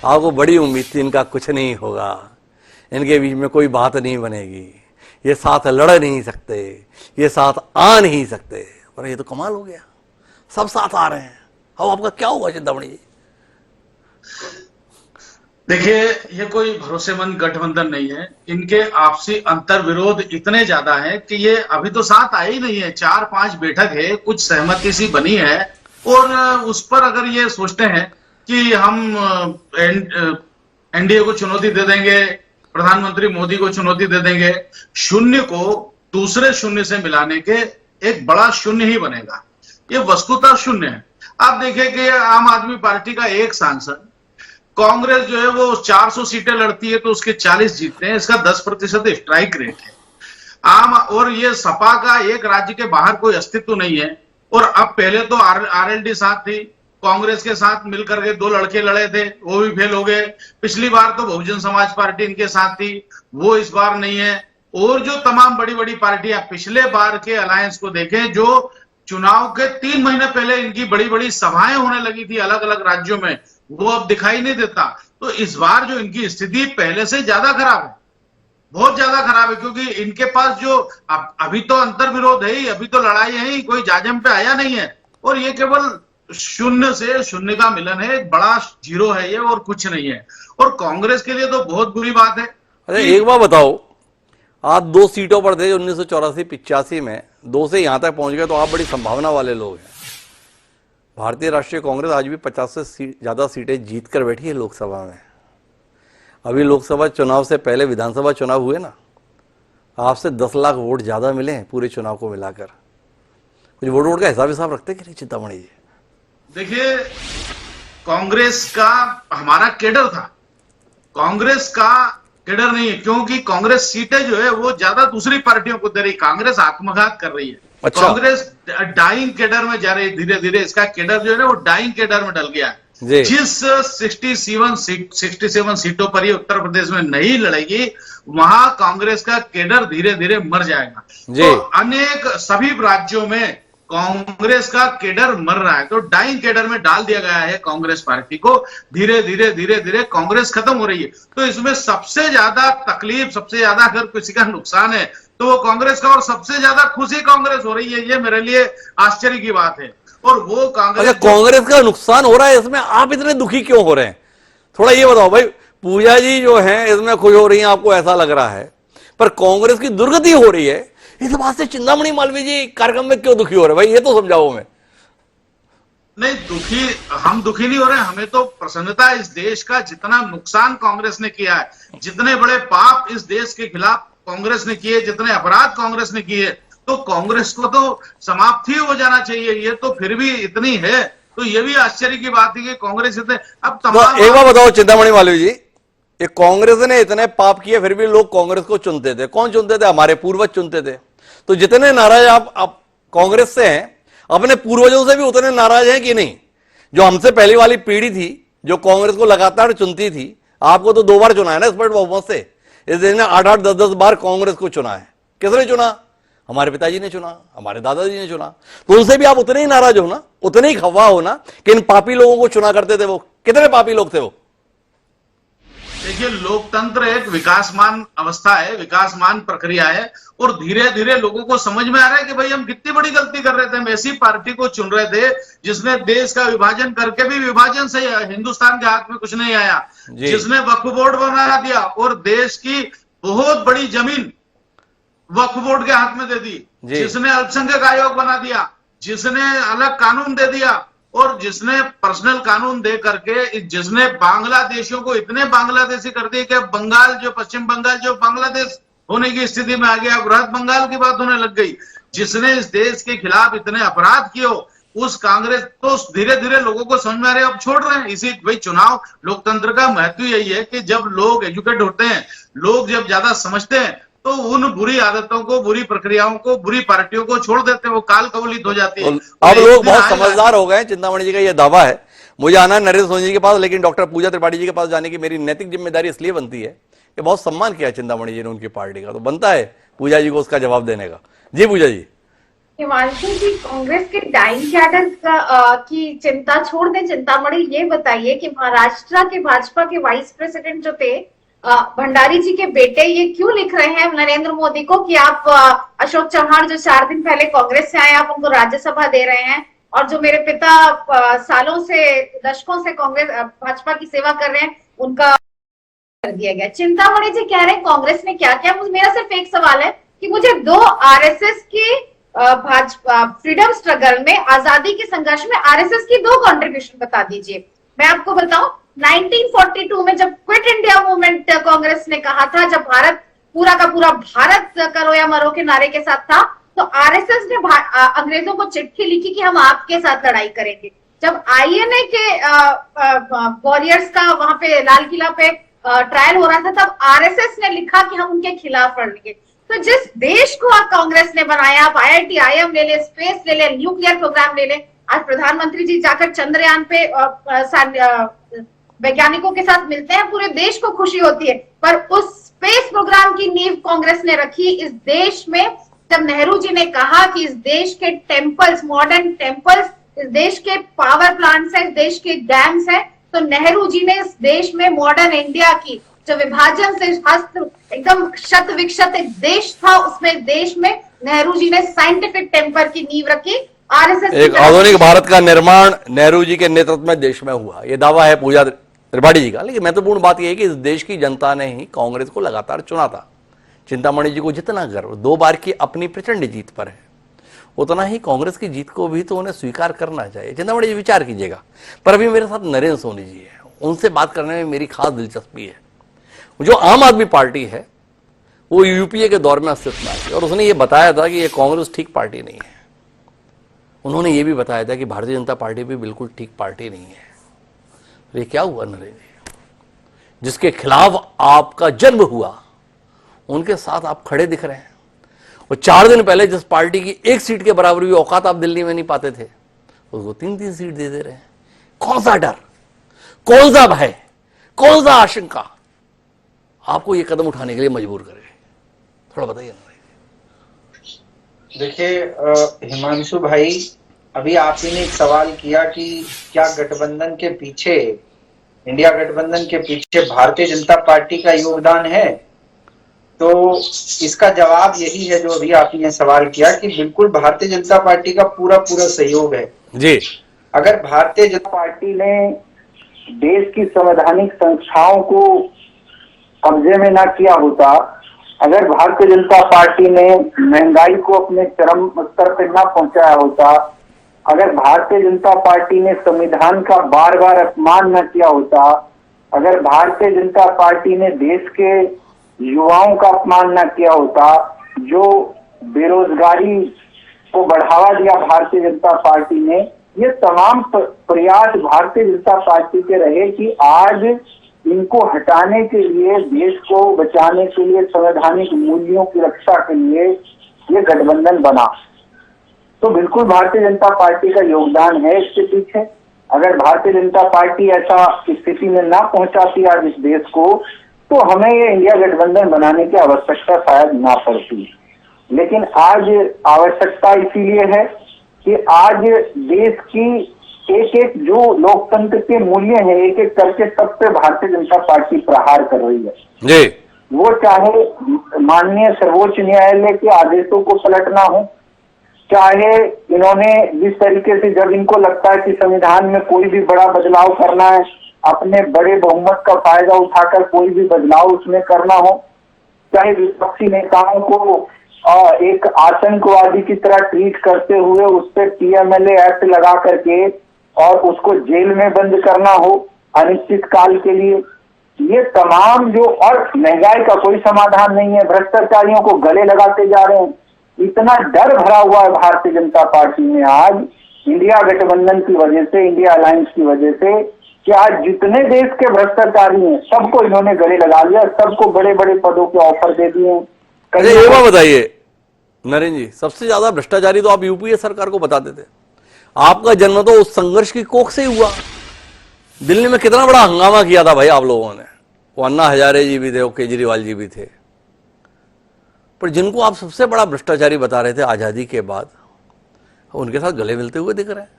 आपको बड़ी उम्मीद थी इनका कुछ नहीं होगा, इनके बीच में कोई बात नहीं बनेगी, ये साथ लड़ नहीं सकते, ये साथ आ नहीं सकते, पर ये तो कमाल हो गया, सब साथ आ रहे हैं। अब आपका क्या होगा चिंतामणि जी? देखिए, ये कोई भरोसेमंद गठबंधन नहीं है। इनके आपसी अंतर विरोध इतने ज्यादा हैं कि ये अभी तो साथ आए ही नहीं है। 4-5 बैठक है, कुछ सहमति सी बनी है और उस पर अगर ये सोचते हैं कि हम एनडीए को चुनौती दे देंगे, प्रधानमंत्री मोदी को चुनौती दे देंगे, शून्य को दूसरे शून्य से मिलाने के एक बड़ा शून्य ही बनेगा। ये वस्तुतः शून्य है। आप देखिए कि आम आदमी पार्टी का एक सांसद, कांग्रेस जो है वो 400 सीटें लड़ती है तो उसके 40 जीतते हैं, इसका 10% स्ट्राइक रेट है आम। और ये सपा का एक राज्य के बाहर कोई अस्तित्व नहीं है। और अब पहले तो आरएलडी साथ थी, कांग्रेस के साथ मिलकर के 2 लड़के लड़े थे, वो भी फेल हो गए। पिछली बार तो बहुजन समाज पार्टी इनके साथ थी, वो इस बार नहीं है। और जो तमाम बड़ी बड़ी पार्टियां पिछले बार के अलायंस को देखें, जो चुनाव के 3 महीने पहले इनकी बड़ी बड़ी सभाएं होने लगी थी अलग अलग राज्यों में, वो अब दिखाई नहीं देता। तो इस बार जो इनकी स्थिति पहले से ज्यादा खराब है, बहुत ज्यादा खराब है, क्योंकि इनके पास जो अभी तो अंतर विरोध है ही, अभी तो लड़ाई है ही, कोई जाजम पे आया नहीं है। और ये केवल शून्य से शून्य का मिलन है, एक बड़ा जीरो है ये, और कुछ नहीं है। और कांग्रेस के लिए तो बहुत बुरी बात है। अरे एक बार बताओ, आप 2 सीटों पर थे 1984-85 में, 2 से यहां तक पहुंच गए, तो आप बड़ी संभावना वाले लोग हैं। भारतीय राष्ट्रीय कांग्रेस आज भी 50 से ज्यादा सीटें जीत कर बैठी है लोकसभा में। अभी लोकसभा चुनाव से पहले विधानसभा चुनाव हुए ना, आपसे 10 लाख वोट ज्यादा मिले हैं पूरे चुनाव को मिलाकर। कुछ वोट का हिसाब रखते कि नहीं चिंतामणि जी? देखिए, कांग्रेस का हमारा केडर था, कांग्रेस का केडर नहीं है, क्योंकि कांग्रेस सीटें जो है वो ज्यादा दूसरी पार्टियों को दे रही, कांग्रेस आत्मघात कर रही है। अच्छा। कांग्रेस डाइंग केडर में जा रही है, धीरे धीरे इसका केडर जो है ना वो डाइंग केडर में डल गया है। जिस 67 सीटों पर ये उत्तर प्रदेश में नहीं लड़ेगी, वहां कांग्रेस का केडर धीरे धीरे मर जाएगा। तो अनेक सभी राज्यों में कांग्रेस का केडर मर रहा है, तो डाइंग केडर में डाल दिया गया है कांग्रेस पार्टी को। धीरे धीरे कांग्रेस खत्म हो रही है। तो इसमें सबसे ज्यादा तकलीफ, सबसे ज्यादा अगर किसी का नुकसान है तो वो कांग्रेस का, और सबसे ज्यादा खुशी कांग्रेस हो रही है। ये मेरे लिए आश्चर्य की बात है। और वो कांग्रेस का नुकसान हो रहा है, इसमें आप इतने दुखी क्यों हो रहे हैं? थोड़ा ये बताओ भाई। पूजा जी जो है इसमें खुश हो रही हैं, आपको ऐसा लग रहा है, पर कांग्रेस की दुर्गति हो रही है, इस बात से चिंतामणि मालवीय जी कार्यक्रम में क्यों दुखी हो रहे हैं? भाई ये तो समझाओ हमें। नहीं, हम दुखी नहीं हो रहे हैं, हमें तो प्रसन्नता है। इस देश का जितना नुकसान कांग्रेस ने किया है, जितने बड़े पाप इस देश के खिलाफ कांग्रेस ने किए, जितने अपराध कांग्रेस ने किए, तो कांग्रेस को तो समाप्त ही हो जाना चाहिए। ये तो फिर भी इतनी है, तो ये भी आश्चर्य की बात है कि कांग्रेस इतने अब तमाम। एक बार बताओ चिंतामणि मालवीय जी, ये कांग्रेस ने इतने पाप किए फिर भी लोग कांग्रेस को चुनते थे। कौन चुनते थे? हमारे पूर्वज चुनते थे। तो जितने नाराज आप कांग्रेस से हैं, अपने पूर्वजों से भी उतने नाराज हैं कि नहीं? जो हमसे पहली वाली पीढ़ी थी, जो कांग्रेस को लगातार चुनती थी, आपको तो 2 बार चुना है ना स्पष्ट बहुमत से। इस देश ने 8-8, 10-10 बार कांग्रेस को चुना है। किसने चुना? हमारे पिताजी ने चुना, हमारे दादाजी ने चुना। तो उनसे भी आप उतने ही नाराज हो ना, उतने ही खफा हो ना कि इन पापी लोगों को चुना करते थे। वो कितने पापी लोग थे वो? देखिए, लोकतंत्र एक विकासमान अवस्था है, विकासमान प्रक्रिया है, और धीरे धीरे लोगों को समझ में आ रहा है कि भाई हम कितनी बड़ी गलती कर रहे थे। हम ऐसी पार्टी को चुन रहे थे जिसने देश का विभाजन करके भी विभाजन से हिंदुस्तान के हाथ में कुछ नहीं आया, जिसने वक्फ बोर्ड बना दिया और देश की बहुत बड़ी जमीन वक्फ बोर्ड के हाथ में दे दी, जिसने अल्पसंख्यक आयोग बना दिया, जिसने अलग कानून दे दिया, और जिसने पर्सनल कानून दे करके जिसने बांग्लादेशियों को इतने बांग्लादेशी कर दिए कि बंगाल जो पश्चिम बंगाल जो बांग्लादेश होने की स्थिति में आ गया, बृहद बंगाल की बात होने लग गई, जिसने इस देश के खिलाफ इतने अपराध किए, उस कांग्रेस तो धीरे धीरे लोगों को समझ में आ रहे, अब छोड़ रहे हैं। इसी भाई चुनाव लोकतंत्र का महत्व यही है कि जब लोग एजुकेट होते हैं, लोग जब ज्यादा समझते हैं, तो उन बुरी आदतों को, बुरी प्रक्रियाओं को, बुरी पार्टियों को छोड़ देते हैं, वो काल कवलित हो जाती है। अब लोग बहुत समझदार हो गए। चिंतामणि जी का यह दावा है। मुझे आना है नरेंद्र सोनी जी के पास, लेकिन डॉक्टर पूजा त्रिपाठी जी के पास जाने की मेरी नैतिक जिम्मेदारी इसलिए बनती है कि बहुत सम्मान किया चिंतामणि जी ने उनकी पार्टी का, तो बनता है पूजा जी को उसका जवाब देने का। जी पूजा जी। हिमांशु जी, कांग्रेस के डाइंग कैडर की चिंता छोड़ दें। चिंतामणि, ये बताइए कि महाराष्ट्र के भाजपा के वाइस प्रेसिडेंट जो थे भंडारी जी के बेटे, ये क्यों लिख रहे हैं नरेंद्र मोदी को कि आप अशोक चौहान जो 4 दिन पहले कांग्रेस से आए, आप उनको राज्यसभा दे रहे हैं, और जो मेरे पिता सालों से, दशकों से कांग्रेस भाजपा की सेवा कर रहे हैं, उनका कर दिया गया। चिंतामणि जी कह रहे हैं कांग्रेस ने क्या किया। मेरा सिर्फ एक सवाल है कि मुझे 2 आरएसएस की भाजपा फ्रीडम स्ट्रगल में, आजादी के संघर्ष में आरएसएस की 2 कंट्रीब्यूशन बता दीजिए। मैं आपको बताऊं, 1942 में जब क्विट इंडिया मूवमेंट कांग्रेस ने कहा था, जब भारत पूरा का पूरा भारत करो या मरो के नारे के साथ था, तो आरएसएस ने अंग्रेजों को चिट्ठी लिखी कि हम आपके साथ लड़ाई करेंगे। जब आईएनए के वॉरियर्स का वहां पे लाल किला पे ट्रायल हो रहा था, तब आरएसएस ने लिखा कि हम उनके खिलाफ लड़ेंगे। तो जिस देश को आप कांग्रेस ने बनाया, आप आईआईटी आईएम ले ले, स्पेस ले ले, न्यूक्लियर प्रोग्राम ले ले, आज प्रधानमंत्री जी जाकर चंद्रयान पे वैज्ञानिकों के साथ मिलते हैं, पूरे देश को खुशी होती है। पर उस स्पेस प्रोग्राम की नींव कांग्रेस ने रखी इस देश में, जब नेहरू जी ने कहा कि इस देश के टेम्पल्स, मॉडर्न टेम्पल्स, इस देश के पावर प्लांट्स हैं, इस देश के डैम्स हैं, तो नेहरू जी ने इस देश में मॉडर्न इंडिया की, जो विभाजन से हस्त एकदम शत विकसित एक देश था, उसमें देश में नेहरू जी ने साइंटिफिक टेम्पर की नींव रखी। आरएसएस एक आधुनिक भारत का निर्माण नेहरू जी के नेतृत्व में देश में हुआ, यह दावा है पूजा त्रिपाठी जी का। लेकिन महत्वपूर्ण बात यह है कि इस देश की जनता ने ही कांग्रेस को लगातार चुना था। चिंतामणि जी को जितना गर्व 2 बार की अपनी प्रचंड जीत पर है, उतना ही कांग्रेस की जीत को भी तो उन्हें स्वीकार करना चाहिए। चिंतामणि जी विचार कीजिएगा। पर अभी मेरे साथ नरेंद्र सोनी जी है, उनसे बात करने में मेरी खास दिलचस्पी है। जो आम आदमी पार्टी है वो यूपीए के दौर में अस्तित्व में आई, और उसने ये बताया था कि ये कांग्रेस ठीक पार्टी नहीं है। उन्होंने ये भी बताया था कि भारतीय जनता पार्टी भी बिल्कुल ठीक पार्टी नहीं है। ये क्या हुआ नरेंद्र जी? जिसके खिलाफ आपका जन्म हुआ, उनके साथ आप खड़े दिख रहे हैं। और 4 दिन पहले जिस पार्टी की 1 सीट के बराबर भी औकात आप दिल्ली में नहीं पाते थे, उसको 3-3 सीट दे रहे हैं। कौन सा डर, कौन सा भय, कौन सा आशंका आपको ये कदम उठाने के लिए मजबूर करे? थोड़ा बताइए ना। देखिए हिमांशु भाई, अभी आप ही ने एक सवाल किया कि क्या गठबंधन के पीछे, इंडिया गठबंधन के पीछे भारतीय जनता पार्टी का योगदान है? तो इसका जवाब यही है जो अभी आपने सवाल किया कि बिल्कुल भारतीय जनता पार्टी का पूरा सहयोग है जी। अगर भारतीय जनता पार्टी ने देश की संवैधानिक संस्थाओं को कब्जे में ना किया होता, अगर भारतीय जनता पार्टी ने महंगाई को अपने चरम स्तर पर ना पहुंचाया होता, अगर भारतीय जनता पार्टी ने संविधान का बार बार अपमान न किया होता, अगर भारतीय जनता पार्टी ने देश के युवाओं का अपमान न किया होता, जो बेरोजगारी को बढ़ावा दिया भारतीय जनता पार्टी ने, ये तमाम प्रयास भारतीय जनता पार्टी के रहे कि आज इनको हटाने के लिए, देश को बचाने के लिए, संवैधानिक मूल्यों की रक्षा के लिए ये गठबंधन बना। तो बिल्कुल भारतीय जनता पार्टी का योगदान है इसके पीछे। अगर भारतीय जनता पार्टी ऐसा स्थिति में ना पहुंचाती आज इस देश को, तो हमें ये इंडिया गठबंधन बनाने की आवश्यकता शायद ना पड़ती। लेकिन आज आवश्यकता इसीलिए है कि आज देश की एक एक जो लोकतंत्र के मूल्य हैं, एक एक करके सब पे भारतीय जनता पार्टी प्रहार कर रही है। जी, वो चाहे माननीय सर्वोच्च न्यायालय के आदेशों को पलटना हो, चाहे इन्होंने जिस तरीके से जब इनको लगता है कि संविधान में कोई भी बड़ा बदलाव करना है, अपने बड़े बहुमत का फायदा उठाकर कोई भी बदलाव उसमें करना हो, चाहे विपक्षी नेताओं को एक आतंकवादी की तरह ट्रीट करते हुए उस पर पीएमएलए एक्ट लगा करके और उसको जेल में बंद करना हो अनिश्चित काल के लिए, ये तमाम जो, और महंगाई का कोई समाधान नहीं है, भ्रष्टाचारियों को गले लगाते जा रहे हैं। इतना डर भरा हुआ है भारतीय जनता पार्टी में आज इंडिया गठबंधन की वजह से, इंडिया अलायंस की वजह से, कि आज जितने देश के भ्रष्टाचारी हैं सबको इन्होंने गले लगा लिया, सबको बड़े बड़े पदों के ऑफर दे दिए। अरे ये बात बताइए नरेंद्र जी, सबसे ज्यादा भ्रष्टाचारी तो आप यूपीए सरकार को बताते थे। आपका जन्म तो उस संघर्ष की कोख से ही हुआ। दिल्ली में कितना बड़ा हंगामा किया था भाई आप लोगों ने, वो अन्ना हजारे जी भी थे, वो केजरीवाल जी भी थे, पर जिनको आप सबसे बड़ा भ्रष्टाचारी बता रहे थे आजादी के बाद, उनके साथ गले मिलते हुए दिख रहे हैं।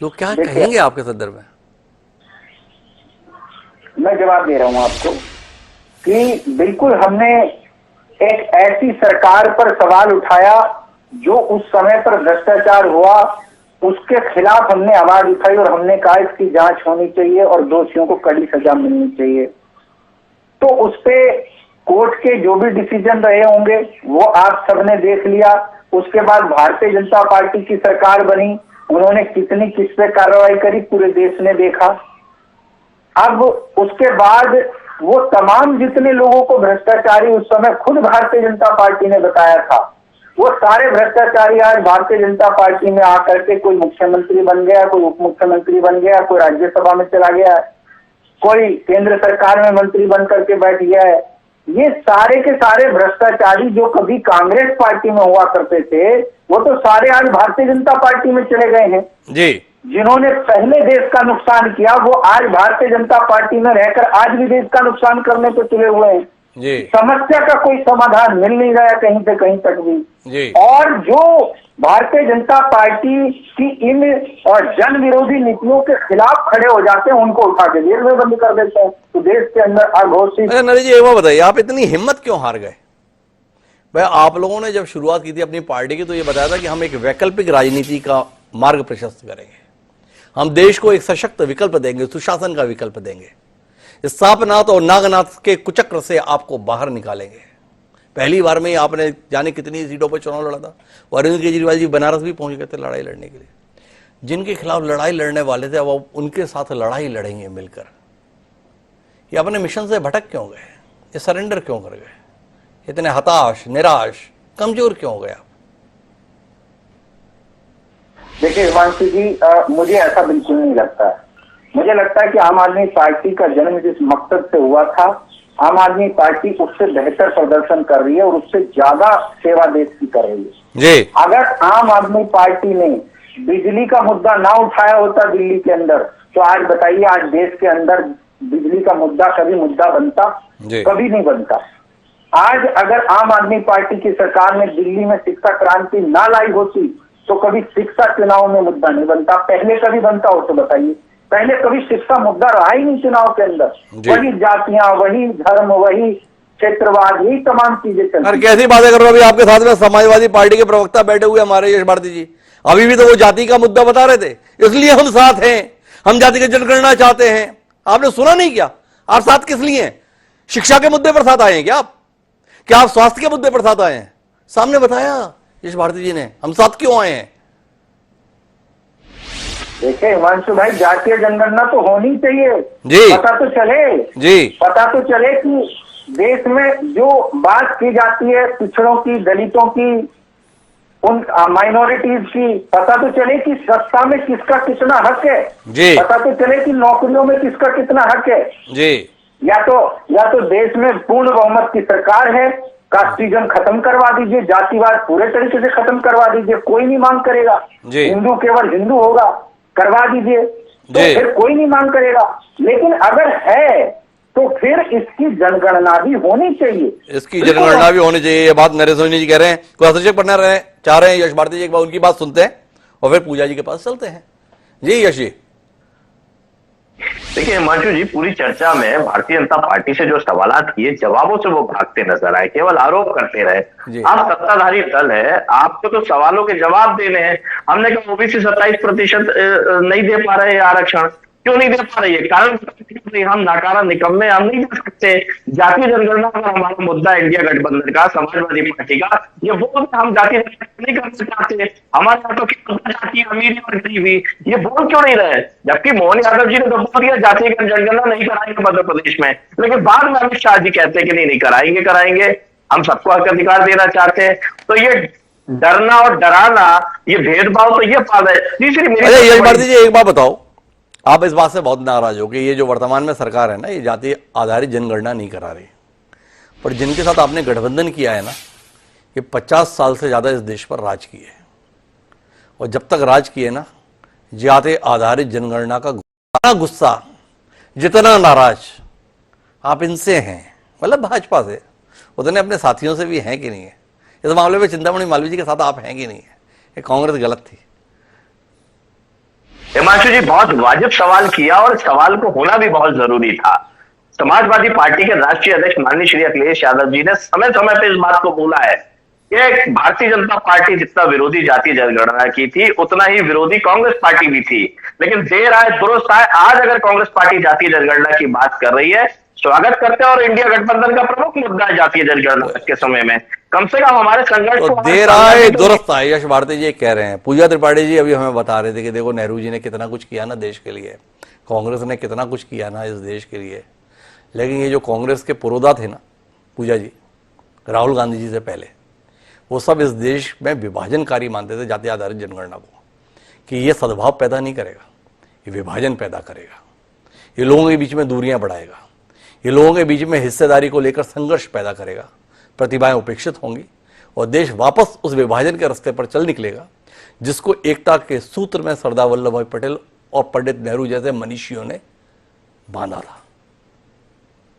लोग क्या कहेंगे आपके संदर्भ में? मैं जवाब दे रहा हूं आपको कि बिल्कुल हमने एक ऐसी सरकार पर सवाल उठाया जो उस समय पर भ्रष्टाचार हुआ, उसके खिलाफ हमने आवाज उठाई और हमने कहा इसकी जांच होनी चाहिए और दोषियों को कड़ी सजा मिलनी चाहिए। तो उस पे कोर्ट के जो भी डिसीजन रहे होंगे वो आप सबने देख लिया। उसके बाद भारतीय जनता पार्टी की सरकार बनी, उन्होंने कितनी किस पे कार्रवाई करी पूरे देश ने देखा। अब उसके बाद वो तमाम जितने लोगों को भ्रष्टाचारी उस समय खुद भारतीय जनता पार्टी ने बताया था, वो सारे भ्रष्टाचारी आज भारतीय जनता पार्टी में आकर के कोई मुख्यमंत्री बन गया, कोई उप मुख्यमंत्री बन गया, कोई राज्यसभा में चला गया, कोई केंद्र सरकार में मंत्री बन करके बैठ गया है। ये सारे के सारे भ्रष्टाचारी जो कभी कांग्रेस पार्टी में हुआ करते थे, वो तो सारे आज भारतीय जनता पार्टी में चले गए हैं जी। जिन्होंने पहले देश का नुकसान किया वो आज भारतीय जनता पार्टी में रहकर आज भी देश का नुकसान करने को तुले हुए हैं जी। समस्या का कोई समाधान मिल नहीं रहा कहीं से कहीं तक भी जी। और जो भारतीय जनता पार्टी की इन और जन विरोधी नीतियों के खिलाफ खड़े हो जाते हैं उनको उठा के जेल में बंद कर देते हैं। तो देश के अंदर अघोषित। नरेंद्र जी, ये बात बताइए, आप इतनी हिम्मत क्यों हार गए? भाई आप लोगों ने जब शुरुआत की थी अपनी पार्टी की तो ये बताया था कि हम एक वैकल्पिक राजनीति का मार्ग प्रशस्त करेंगे, हम देश को एक सशक्त विकल्प देंगे, सुशासन का विकल्प देंगे, इस सांपनाथ और नागनाथ के कुचक्र से आपको बाहर निकालेंगे। पहली बार में ही आपने जाने कितनी सीटों पर चुनाव लड़ा था। अरविंद केजरीवाल जी बनारस भी पहुंच गए थे लड़ाई लड़ने के लिए। जिनके खिलाफ लड़ाई लड़ने वाले थे अब उनके साथ लड़ाई लड़ेंगे मिलकर। ये अपने मिशन से भटक क्यों गए? ये सरेंडर क्यों कर गए? इतने हताश, निराश, कमजोर क्यों हो गए आप? देखिए हिमांशु जी, मुझे ऐसा बिल्कुल नहीं लगता है। मुझे लगता है कि आम आदमी पार्टी का जन्म जिस मकसद से हुआ था, आम आदमी पार्टी उससे बेहतर प्रदर्शन कर रही है और उससे ज्यादा सेवा देश की कर रही है जी। अगर आम आदमी पार्टी ने बिजली का मुद्दा ना उठाया होता दिल्ली के अंदर, तो आज बताइए आज देश के अंदर बिजली का मुद्दा कभी मुद्दा बनता? कभी नहीं बनता। आज अगर आम आदमी पार्टी की सरकार ने दिल्ली में शिक्षा क्रांति ना लाई होती तो कभी शिक्षा चुनाव में मुद्दा नहीं बनता। पहले कभी बनता हो तो बताइए? पहले कभी शिक्षा मुद्दा रहा ही नहीं चुनाव के अंदर। वही जातियां, वही धर्म, वही क्षेत्रवाद, यही तमाम चीजें चलती। कैसी बातें कर रहे हो? अभी आपके साथ में समाजवादी पार्टी के प्रवक्ता बैठे हुए हमारे यश भारती जी, अभी भी तो वो जाति का मुद्दा बता रहे थे, इसलिए हम साथ हैं, हम जाति की जनगणना चाहते हैं। आपने सुना नहीं क्या? आप साथ किस लिए हैं? शिक्षा के मुद्दे पर साथ आए हैं क्या आप? क्या आप स्वास्थ्य के मुद्दे पर साथ आए हैं? सामने बताया यश भारती जी ने हम साथ क्यों आए हैं। देखिए हिमांशु भाई, जातीय जनगणना तो होनी चाहिए जी। पता तो चले जी, पता तो चले कि देश में जो बात की जाती है पिछड़ों की, दलितों की, उन माइनॉरिटीज की, पता तो चले कि सत्ता में किसका कितना हक है जी। पता तो चले कि नौकरियों में किसका कितना हक है जी। या तो देश में पूर्ण बहुमत की सरकार है, कास्टिज्म खत्म करवा दीजिए, जातिवाद पूरे तरीके से खत्म करवा दीजिए, कोई नहीं मांग करेगा, हिंदू केवल हिंदू होगा, करवा दीजिए, तो फिर कोई नहीं मांग करेगा। लेकिन अगर है तो फिर इसकी जनगणना भी होनी चाहिए। इसकी जनगणना भी होनी चाहिए, ये बात नरेश सोनी जी कह रहे हैं। कोई हस्तक्षेप करना चाह रहे हैं यश भारती जी? एक बार उनकी बात सुनते हैं और फिर पूजा जी के पास चलते हैं। जी यश जी। देखिए हिमांशु जी, पूरी चर्चा में भारतीय जनता पार्टी से जो सवालात किए, जवाबों से वो भागते नजर आए, केवल आरोप करते रहे। आप सत्ताधारी दल है, आपको तो सवालों के जवाब देने हैं। हमने कहा ओबीसी 27% नहीं दे पा रहे आरक्षण, क्यों नहीं दे पा रही है? कारण हम नाकारा निकम्मे, हम नहीं दे सकते। जातीय जनगणना अगर हमारा मुद्दा है इंडिया गठबंधन का, समाजवादी पार्टी का, ये बोल हम जातीय जनगणना नहीं करना चाहते, हमारे यहाँ तो जातीय अमीरी और गरीबी, ये बोल क्यों नहीं रहे? जबकि मोहन यादव जी ने तो बोल दिया जातीय जनगणना नहीं कराएंगे मध्य प्रदेश में, लेकिन बाद में अमित शाह जी कहते हैं कि नहीं कराएंगे, कराएंगे, हम सबको हक अधिकार देना चाहते हैं। तो ये डरना और डराना, ये भेदभाव तो ये पाल है। तीसरी मेरी एक बात बताओ, आप इस बात से बहुत नाराज हो कि ये जो वर्तमान में सरकार है ना, ये जाति आधारित जनगणना नहीं करा रही, पर जिनके साथ आपने गठबंधन किया है ना, ये 50 साल से ज्यादा इस देश पर राज किए, और जब तक राज किए ना, जाति आधारित जनगणना का जितना गुस्सा, जितना नाराज आप इनसे हैं, मतलब भाजपा से, उतने अपने साथियों से भी हैं कि नहीं है? इस मामले में चिंतामणि मालवीय जी के साथ आप हैं कि नहीं है? ये कांग्रेस गलत थी। हिमांशु जी, बहुत वाजिब सवाल किया, और सवाल को होना भी बहुत जरूरी था। समाजवादी पार्टी के राष्ट्रीय अध्यक्ष माननीय श्री अखिलेश यादव जी ने समय समय पर इस बात को बोला है कि भारतीय जनता पार्टी जितना विरोधी जातीय जनगणना की थी, उतना ही विरोधी कांग्रेस पार्टी भी थी। लेकिन देर आए दुरुस्त आए, आज अगर कांग्रेस पार्टी जातीय जनगणना की बात कर रही है, स्वागत करते हैं, और इंडिया गठबंधन का प्रमुख मुद्दा है जातीय जनगणना के समय में। कम से कम हमारे संघर्ष तो देर आए दुरुस्त आए, यश भारती जी कह रहे हैं। पूजा त्रिपाठी जी अभी हमें बता रहे थे कि देखो नेहरू जी ने कितना कुछ किया ना देश के लिए, कांग्रेस ने कितना कुछ किया ना इस देश के लिए, लेकिन ये जो कांग्रेस के पुरोधा थे ना पूजा जी, राहुल गांधी जी से पहले, वो सब इस देश में विभाजनकारी मानते थे जाति आधारित जनगणना को, कि ये सद्भाव पैदा नहीं करेगा, ये विभाजन पैदा करेगा, ये लोगों के बीच में दूरियां बढ़ाएगा, ये लोगों के बीच में हिस्सेदारी को लेकर संघर्ष पैदा करेगा, प्रतिभाएं उपेक्षित होंगी और देश वापस उस विभाजन के रास्ते पर चल निकलेगा जिसको एकता के सूत्र में सरदार वल्लभ भाई पटेल और पंडित नेहरू जैसे मनीषियों ने बांधा था।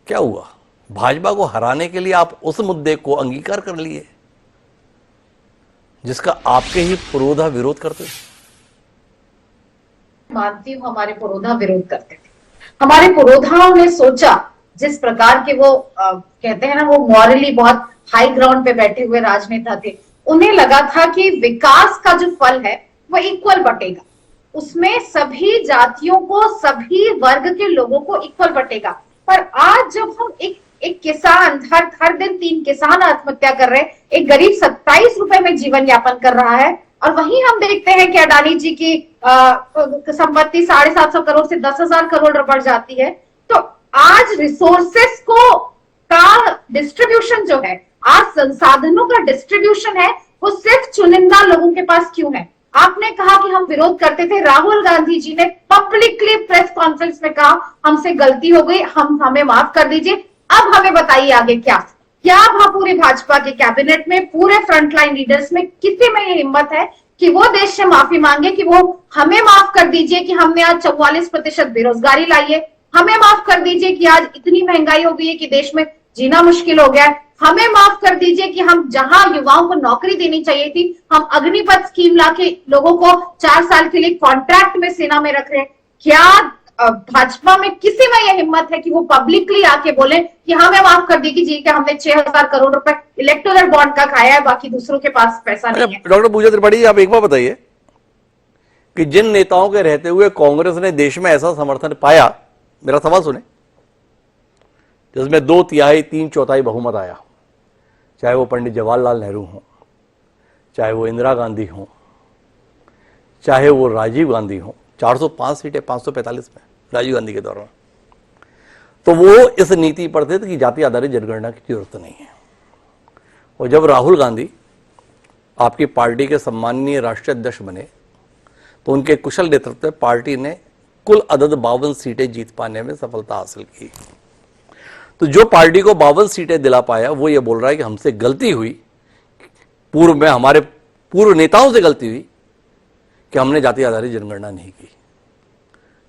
क्या हुआ? भाजपा को हराने के लिए आप उस मुद्दे को अंगीकार कर लिए जिसका आपके ही पुरोधा विरोध करते थे। मानती हूँ हमारे पुरोधा विरोध करते थे। हमारे पुरोधाओं ने सोचा, जिस प्रकार के वो कहते हैं ना, वो मॉरली बहुत हाई ग्राउंड पे बैठे हुए राजनेता थे, उन्हें लगा था कि विकास का जो फल है वो इक्वल बटेगा, उसमें सभी जातियों को, सभी वर्ग के लोगों को इक्वल बटेगा। पर आज जब हम एक किसान, हर दिन 3 किसान आत्महत्या कर रहे हैं, एक गरीब 27 रुपए में जीवन यापन कर रहा है, और वहीं हम देखते हैं कि अडानी जी की संपत्ति 750 करोड़ से 10,000 करोड़ बढ़ जाती है। तो आज रिसोर्सेस का डिस्ट्रीब्यूशन जो है, आज संसाधनों का डिस्ट्रीब्यूशन है, वो सिर्फ चुनिंदा लोगों के पास क्यों है? आपने कहा कि हम विरोध करते थे, राहुल गांधी जी ने पब्लिकली प्रेस कॉन्फ्रेंस में कहा हमसे गलती हो गई, हमें माफ कर दीजिए। अब हमें बताइए आगे क्या पूरे भाजपा के कैबिनेट में, पूरे फ्रंटलाइन लीडर्स में किसी में ये हिम्मत है कि वो देश से माफी मांगे कि वो हमें माफ कर दीजिए कि हमने आज 44% बेरोजगारी लाई है, हमें माफ कर दीजिए कि आज इतनी महंगाई हो गई है कि देश में जीना मुश्किल हो गया है, हमें माफ कर दीजिए कि हम जहां युवाओं को नौकरी देनी चाहिए थी, हम अग्निपथ स्कीम लाके लोगों को 4 साल के लिए कॉन्ट्रैक्ट में सेना में रख रहे हैं। क्या भाजपा में किसी में यह हिम्मत है कि वो पब्लिकली आके बोले कि हमें माफ कर दीजिए कि हमने 6,000 करोड़ रुपए इलेक्टोरल बॉन्ड का खाया है, बाकी दूसरों के पास पैसा नहीं है? डॉक्टर पूजा त्रिपाठी, आप एक बार बताइए कि जिन नेताओं के रहते हुए कांग्रेस ने देश में ऐसा समर्थन पाया, मेरा सवाल सुने, जिसमें 2/3 3/4 बहुमत आया, चाहे वो पंडित जवाहरलाल नेहरू हो, चाहे वो इंदिरा गांधी हो, चाहे वो राजीव गांधी हो, 405 सीटें 545 में राजीव गांधी के दौरान, तो वो इस नीति पर थे कि जाति आधारित जनगणना की जरूरत नहीं है। और जब राहुल गांधी आपकी पार्टी के सम्माननीय राष्ट्रीय अध्यक्ष बने, तो उनके कुशल नेतृत्व में पार्टी ने कुल अदद 52 सीटें जीत पाने में सफलता हासिल की। तो जो पार्टी को 52 सीटें दिला पाया, वो ये बोल रहा है कि हमसे गलती हुई, पूर्व में हमारे पूर्व नेताओं से गलती हुई कि हमने जाति आधारित जनगणना नहीं की।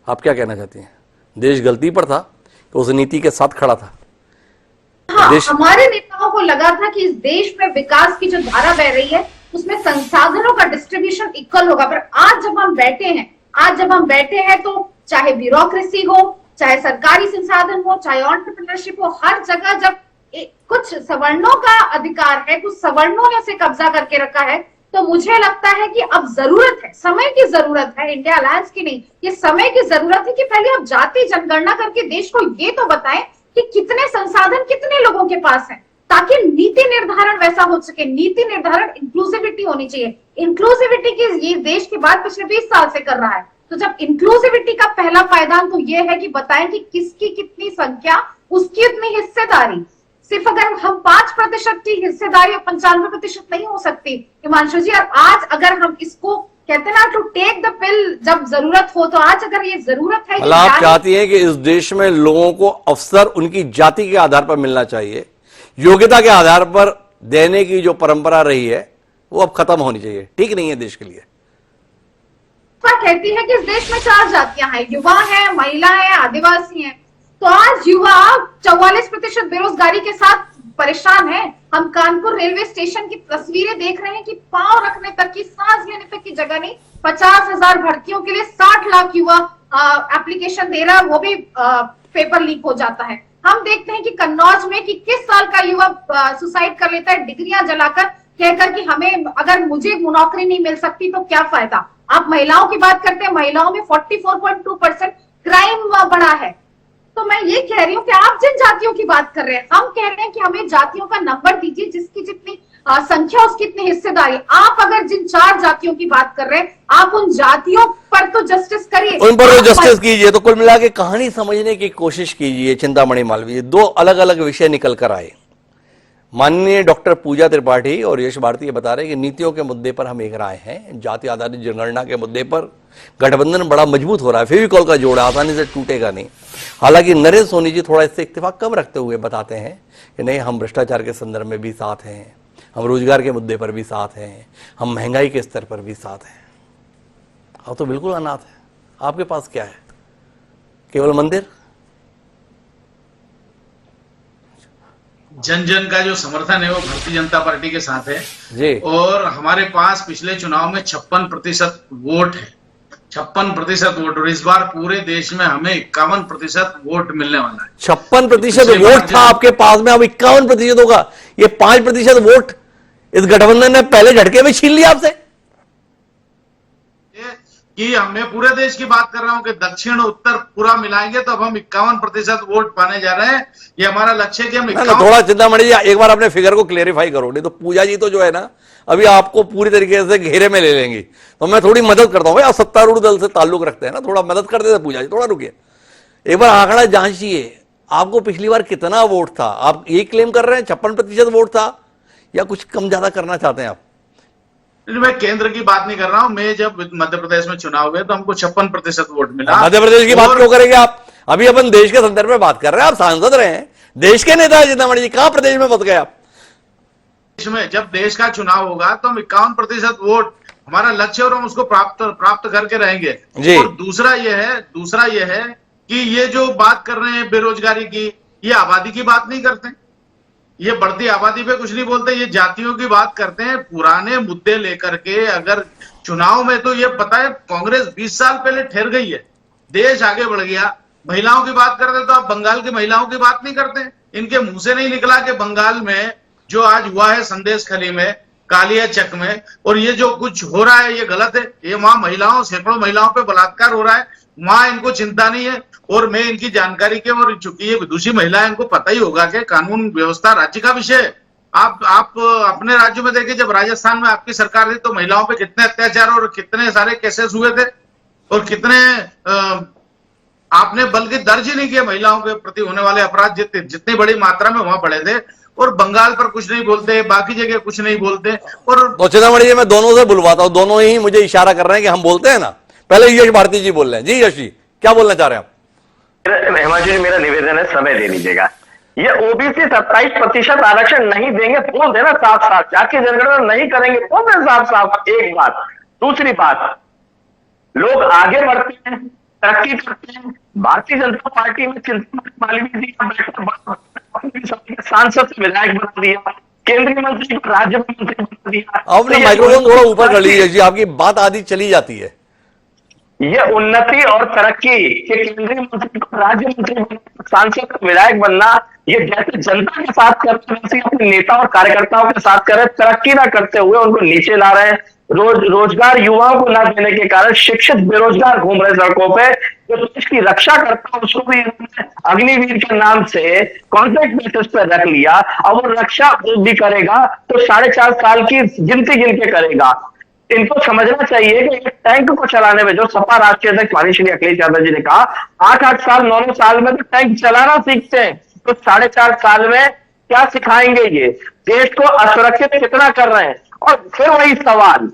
आप क्या कहना चाहती हैं? देश गलती पर था कि उस नीति के साथ खड़ा था? हाँ, हमारे नेताओं को लगा था कि इस देश में विकास की जो धारा बह रही है उसमें संसाधनों का डिस्ट्रीब्यूशन इक्वल होगा, पर बैठे हैं, आज जब हम बैठे हैं तो चाहे ब्यूरोक्रेसी हो, चाहे सरकारी संसाधन हो, चाहे एंटरप्रेन्योरशिप हो, हर जगह जब कुछ सवर्णों का अधिकार है, कुछ सवर्णों ने उसे कब्जा करके रखा है, तो मुझे लगता है कि अब जरूरत है, समय की जरूरत है, इंडिया अलायंस की नहीं, ये समय की जरूरत है कि पहले आप जाति जनगणना करके देश को ये तो बताएं कि कितने संसाधन कितने लोगों के पास हैं, ताकि नीति निर्धारण वैसा हो सके। नीति निर्धारण इंक्लूसिविटी होनी चाहिए। इंक्लूसिविटी की ये देश की बात पिछले 20 साल से कर रहा है, तो जब इंक्लूसिविटी का पहला पायदान तो ये है कि बताएं कि किसकी कितनी संख्या, उसकी उतनी हिस्सेदारी। सिर्फ अगर हम 5% की हिस्सेदारी और 95% नहीं हो सकती हिमांशु जी। और आज अगर हम इसको कहते हैं ना टू टेक द पिल जब जरूरत हो, तो आज अगर ये जरूरत है, मतलब आप चाहती हैं कि इस देश में लोगों को अवसर उनकी जाति के आधार पर मिलना चाहिए, योग्यता के आधार पर देने की जो परंपरा रही है वो अब खत्म होनी चाहिए, ठीक नहीं है देश के लिए। कहती है कि इस देश में 4 जातियां हैं, युवा है, महिला है, आदिवासी है। तो आज युवा 44% बेरोजगारी के साथ परेशान है। हम कानपुर रेलवे स्टेशन की तस्वीरें देख रहे हैं कि पांव रखने तक की, सांस लेने तक की जगह नहीं। 50,000 भर्तियों के लिए 60 लाख युवा एप्लीकेशन दे रहा है, वो भी पेपर लीक हो जाता है। हम देखते हैं कि कन्नौज में 21 साल का युवा सुसाइड कर लेता है डिग्रियां जलाकर, कहकर कि हमें अगर मुझे नौकरी नहीं मिल सकती तो क्या फायदा। आप महिलाओं की बात करते हैं, महिलाओं में 44.2% क्राइम बढ़ा है। तो मैं ये कह रही हूँ कि आप जिन जातियों की बात कर रहे हैं, हम कह रहे हैं कि हमें जातियों का नंबर दीजिए, जिसकी जितनी संख्या उसकी इतनी हिस्सेदारी। आप अगर जिन 4 जातियों की बात कर रहे हैं, आप उन जातियों पर तो जस्टिस करिए, उन पर तो जस्टिस कीजिए। तो कुल मिला के कहानी समझने की कोशिश कीजिए चिंतामणि मालवीय। 2 अलग अलग विषय निकल कर आए। माननीय डॉक्टर पूजा त्रिपाठी और यश भारती ये बता रहे हैं कि नीतियों के मुद्दे पर हम एक राय हैं, जाति आधारित जनगणना के मुद्दे पर गठबंधन बड़ा मजबूत हो रहा है, फेविकॉल का जोड़ आसानी से टूटेगा नहीं। हालांकि नरेंद्र सोनी जी थोड़ा इससे इत्तेफाक कम रखते हुए बताते हैं कि नहीं, हम भ्रष्टाचार के संदर्भ में भी साथ हैं, हम रोजगार के मुद्दे पर भी साथ हैं, हम महंगाई के स्तर पर भी साथ हैं। आप तो बिल्कुल अनाथ है, आपके पास क्या है? केवल मंदिर? जन जन का जो समर्थन है वो भारतीय जनता पार्टी के साथ है जी। और हमारे पास पिछले चुनाव में 56% वोट है, 56% वोट। और इस बार पूरे देश में हमें 51% वोट मिलने वाला है। 56% वोट था आपके पास में, अब 51% होगा। ये 5% वोट इस गठबंधन ने पहले झटके में छीन लिया आपसे। कि मैं पूरे देश की बात कर रहा हूं कि दक्षिण उत्तर पूरा मिलाएंगे तो अब हम 51% वोट पाने जा रहे हैं। ये हमारा लक्ष्य है कि हम 51। थोड़ा चिंतामणि जी एक बार अपने फिगर को क्लेरिफाई करो, नहीं तो पूजा जी तो जो है ना अभी आपको पूरी तरीके से घेरे में ले लेंगी। तो मैं थोड़ी मदद करता हूं, आप सत्तारूढ़ दल से ताल्लुक रखते हैं ना, थोड़ा मदद कर देते पूजा जी, थोड़ा रुकिए। एक बार आंकड़ा जांचिए, आपको पिछली बार कितना वोट था? आप ये क्लेम कर रहे हैं 56% वोट था, या कुछ कम ज्यादा करना चाहते हैं आप? मैं केंद्र की बात नहीं कर रहा हूं। मैं जब मध्य प्रदेश में चुनाव हुए तो हमको 56% वोट मिला। मध्य प्रदेश की बात क्यों करेंगे आप? अभी अपन देश के संदर्भ में बात कर रहे हैं, आप सांसद रहे हैं, देश के नेता है चिंतामणि जी, कहां प्रदेश में फंस गए आप? देश में जब देश का चुनाव होगा तो हम 51% वोट हमारा लक्ष्य और हम उसको प्राप्त करके रहेंगे जी। और दूसरा यह है कि ये जो बात कर रहे हैं बेरोजगारी की, ये आबादी की बात नहीं करते, ये बढ़ती आबादी पे कुछ नहीं बोलते, ये जातियों की बात करते हैं। पुराने मुद्दे लेकर के अगर चुनाव में, तो ये पता है कांग्रेस 20 साल पहले ठहर गई है, देश आगे बढ़ गया। महिलाओं की बात करते तो आप बंगाल की महिलाओं की बात नहीं करते। इनके मुंह से नहीं निकला कि बंगाल में जो आज हुआ है संदेश खली में, कालियाचक में, और ये जो कुछ हो रहा है ये गलत है। ये वहां महिलाओं, सैकड़ों महिलाओं पे बलात्कार हो रहा है, वहां इनको चिंता नहीं है। और मैं इनकी जानकारी के, और चूंकि ये विदुषी महिला है, इनको पता ही होगा कि कानून व्यवस्था राज्य का विषय है। आप अपने राज्यों में देखिए, जब राजस्थान में आपकी सरकार थी तो महिलाओं पे कितने अत्याचार और कितने सारे केसेस हुए थे, और कितने आपने बल्कि दर्ज ही नहीं किया महिलाओं के प्रति होने वाले अपराध जितनी बड़ी मात्रा में वहां बढ़े थे। और बंगाल पर कुछ नहीं बोलते, बाकी जगह कुछ नहीं बोलते। और तो चिंतामणि जी मैं दोनों से बुलवाता हूं, दोनों ही मुझे इशारा कर रहे हैं कि हम बोलते हैं ना। पहले यश भारती जी बोल रहे हैं। जी यश जी, क्या बोलना चाह रहे हैं आप? हिमांशु जी, मेरा निवेदन है, समय दे लीजिएगा। ये ओबीसी 27% आरक्षण नहीं देंगे, बोल देना साफ साफ। जाति जनगणना नहीं करेंगे, बोल देना साफ साफ। एक बात। दूसरी बात, लोग आगे बढ़ते हैं, तरक्की करते हैं। भारतीय जनता पार्टी में चिंतामणि मालवीय जी सांसद से विधायक बना दिया, केंद्रीय मंत्री को राज्य मंत्री बना दिया। आपने माइक्रोफोन थोड़ा ऊपर कर लीजिए जी, आपकी बात आधी चली जाती है। ये उन्नति और तरक्की के केंद्रीय मंत्री को राज्य मंत्री बनना, सांसद को विधायक बनना, ये जैसे जनता के साथ करते वैसे अपने नेता और कार्यकर्ताओं के साथ कर रहे, तरक्की ना करते हुए उनको नीचे ला रहे हैं। रोजगार युवाओं को ना देने के कारण शिक्षित बेरोजगार घूम रहे सड़कों पे। जो देश की रक्षा करता है उसको भी अग्निवीर के नाम से कॉन्ट्रैक्ट बेसिस पे रख लिया। अब वो रक्षा भी करेगा तो 4.5 साल की गिनती गिन के करेगा। इनको समझना चाहिए कि टैंक को चलाने में, जो सपा राष्ट्रीय अध्यक्ष माननीय श्री अखिलेश यादव जी ने कहा, 8-8 साल 9 साल में तो टैंक चलाना सीखते हैं, तो 4.5 साल में क्या सिखाएंगे? ये देश को असुरक्षित कितना कर रहे हैं। और फिर वही सवाल,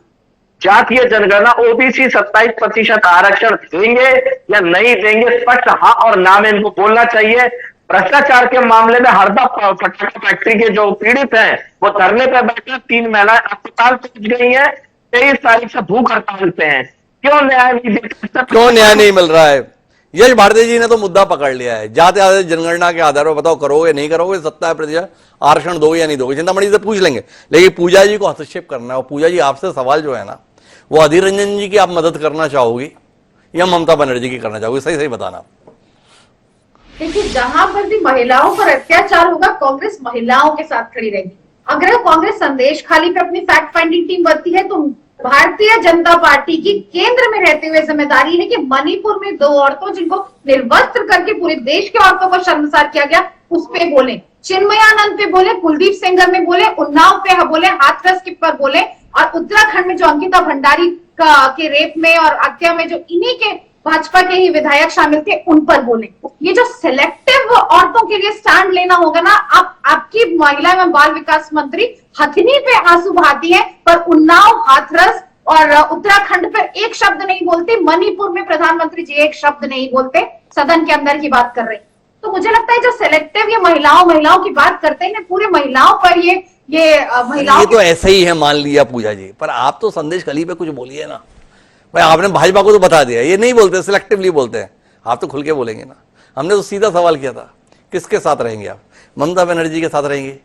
जातीय जनगणना, ओबीसी 27% आरक्षण देंगे या नहीं देंगे? स्पष्ट हाँ और ना में इनको बोलना चाहिए। भ्रष्टाचार के मामले में हरदा पटाखा फैक्ट्री के जो पीड़ित हैं वो धरने पर बैठे, 3 महिलाएं अस्पताल पहुंच गई हैं, 23 तारीख से भूख हड़ताल पे हैं। क्यों न्याय नहीं देते? क्यों न्याय नहीं मिल रहा है? यश भारती जी ने तो मुद्दा पकड़ लिया है। जाते आते जनगणना के आधार पर बताओ करोगे नहीं करोगे, 70% आरक्षण दोगे या नहीं दोगे, चिंतामणि से पूछ लेंगे। लेकिन पूजा जी को हस्तक्षेप करना है। और पूजा जी, आपसे सवाल जो है ना, वो अधीर रंजन जी की आप मदद करना चाहोगी या ममता बनर्जी की करना चाहोगी? सही सही बताना। देखिए, जहां पर भी महिलाओं पर अत्याचार होगा, कांग्रेस महिलाओं के साथ खड़ी रहेगी। अगर कांग्रेस संदेश खाली पे अपनी फैक्ट फाइंडिंग टीम बनती है, तो भारतीय जनता पार्टी की केंद्र में रहते हुए जिम्मेदारी है कि मणिपुर में 2 औरतों जिनको निर्वस्त्र करके पूरे देश के औरतों को शर्मसार किया गया, उस पे बोले, चिन्मयानंद पे बोले, कुलदीप सेंगर में बोले, उन्नाव पे बोले, हाथरस के पर बोले, और उत्तराखंड में जो अंकिता भंडारी के रेप में और हत्या में जो इन्हीं के भाजपा के ही विधायक शामिल थे, उन पर बोले। ये जो सिलेक्टिव औरतों के लिए स्टैंड लेना होगा ना, आपकी महिला एवं बाल विकास मंत्री हथनी पे आंसू बहाती है, पर उन्नाव, हाथरस और उत्तराखंड पर एक शब्द नहीं बोलते। मणिपुर में प्रधानमंत्री जी एक शब्द नहीं बोलते, सदन के अंदर की बात कर रहे। तो मुझे लगता है जो सिलेक्टिव ये महिलाओं की बात करते हैं, पूरे महिलाओं पर ये महिलाओं, ये तो ऐसे ही है, मान लिया पूजा जी, पर आप तो संदेश कली पे कुछ बोलिए ना भाई। आपने भाजपा को तो बता दिया, ये नहीं बोलते, सिलेक्टिवली बोलते हैं। आप तो खुल के बोलेंगे ना। हमने तो सीधा सवाल किया था, किसके साथ रहेंगे आप? ममता बनर्जी के साथ रहेंगे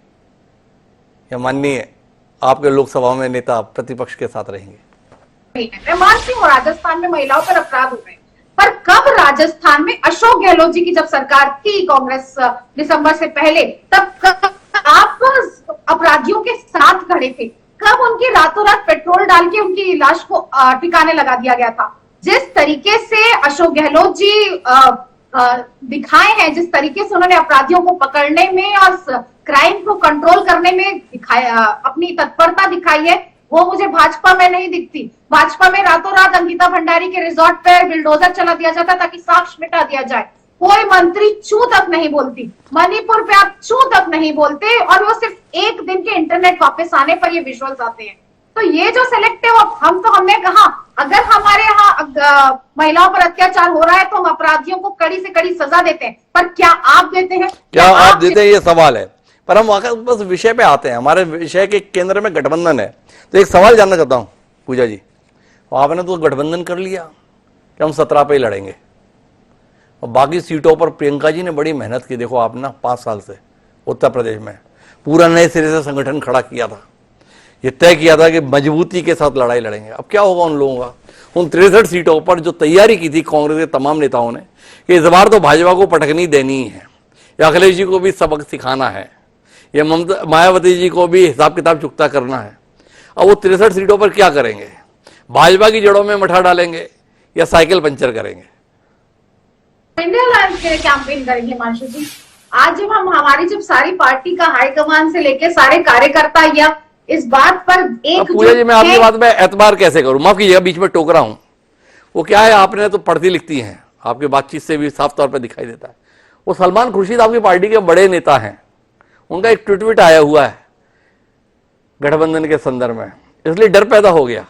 या माननीय आपके लोकसभा में नेता प्रतिपक्ष के साथ रहेंगे? मैं मानती हूँ राजस्थान में महिलाओं पर अपराध हो गए, पर कब राजस्थान में अशोक गहलोत जी की जब सरकार थी कांग्रेस दिसंबर से पहले, तब आप अपराधियों के साथ खड़े थे? कब उनकी रातों रात पेट्रोल डाल के उनकी लाश को ठिकाने लगा दिया गया था? जिस तरीके से अशोक गहलोत जी दिखाए हैं, जिस तरीके से उन्होंने अपराधियों को पकड़ने में और क्राइम को कंट्रोल करने में अपनी तत्परता दिखाई है, वो मुझे भाजपा में नहीं दिखती। भाजपा में रातों रात अंकिता भंडारी के रिजॉर्ट पर बिल्डोजर चला दिया जाता ताकि साक्ष्य मिटा दिया जाए। कोई मंत्री चू तक नहीं बोलती। मणिपुर पे आप चू तक नहीं बोलते, और वो सिर्फ एक दिन के इंटरनेट वापस आने पर ये विजुअल्स आते हैं। तो ये जो सिलेक्टिव, हमने कहा अगर हमारे यहाँ महिलाओं पर अत्याचार हो रहा है तो हम अपराधियों को कड़ी से कड़ी सजा देते हैं, पर क्या आप देते हैं? क्या आप देते हैं? ये सवाल है। पर हम बस विषय पे आते हैं। हमारे विषय के केंद्र में गठबंधन है। तो एक सवाल जानना चाहता हूं पूजा जी, आपने तो गठबंधन कर लिया कि हम 17 पे ही लड़ेंगे, और बाकी सीटों पर प्रियंका जी ने बड़ी मेहनत की। देखो आप ना 5 साल से उत्तर प्रदेश में पूरा नए सिरे से संगठन खड़ा किया था, ये तय किया था कि मजबूती के साथ लड़ाई लड़ेंगे। अब क्या होगा उन लोगों का? उन 63 सीटों पर जो तैयारी की थी कांग्रेस के तमाम नेताओं ने कि इस बार तो भाजपा को पटकनी देनी है, या अखिलेश जी को भी सबक सिखाना है, या मायावती जी को भी हिसाब किताब चुकता करना है। अब वो 63 सीटों पर क्या करेंगे? भाजपा की जड़ों में मठा डालेंगे या साइकिल पंचर करेंगे? इंडिया अलायंस के लिए कैंपेन करेंगे मानसू जी। आज जब हमारी सारी पार्टी का हाईकमान से लेके सारे कार्यकर्ता या इस बात पर एक पूजा जी, मैं आपकी बात में एतबार कैसे करूं? माफ कीजिएगा, बीच में टोक रहा हूं। वो क्या है, आपने तो पढ़ती लिखती हैं, आपकी बातचीत से भी साफ तौर पर दिखाई देता है। वो सलमान खुर्शीद आपकी पार्टी के बड़े नेता हैं, उनका एक ट्वीट आया हुआ है गठबंधन के संदर्भ में, इसलिए डर पैदा हो गया।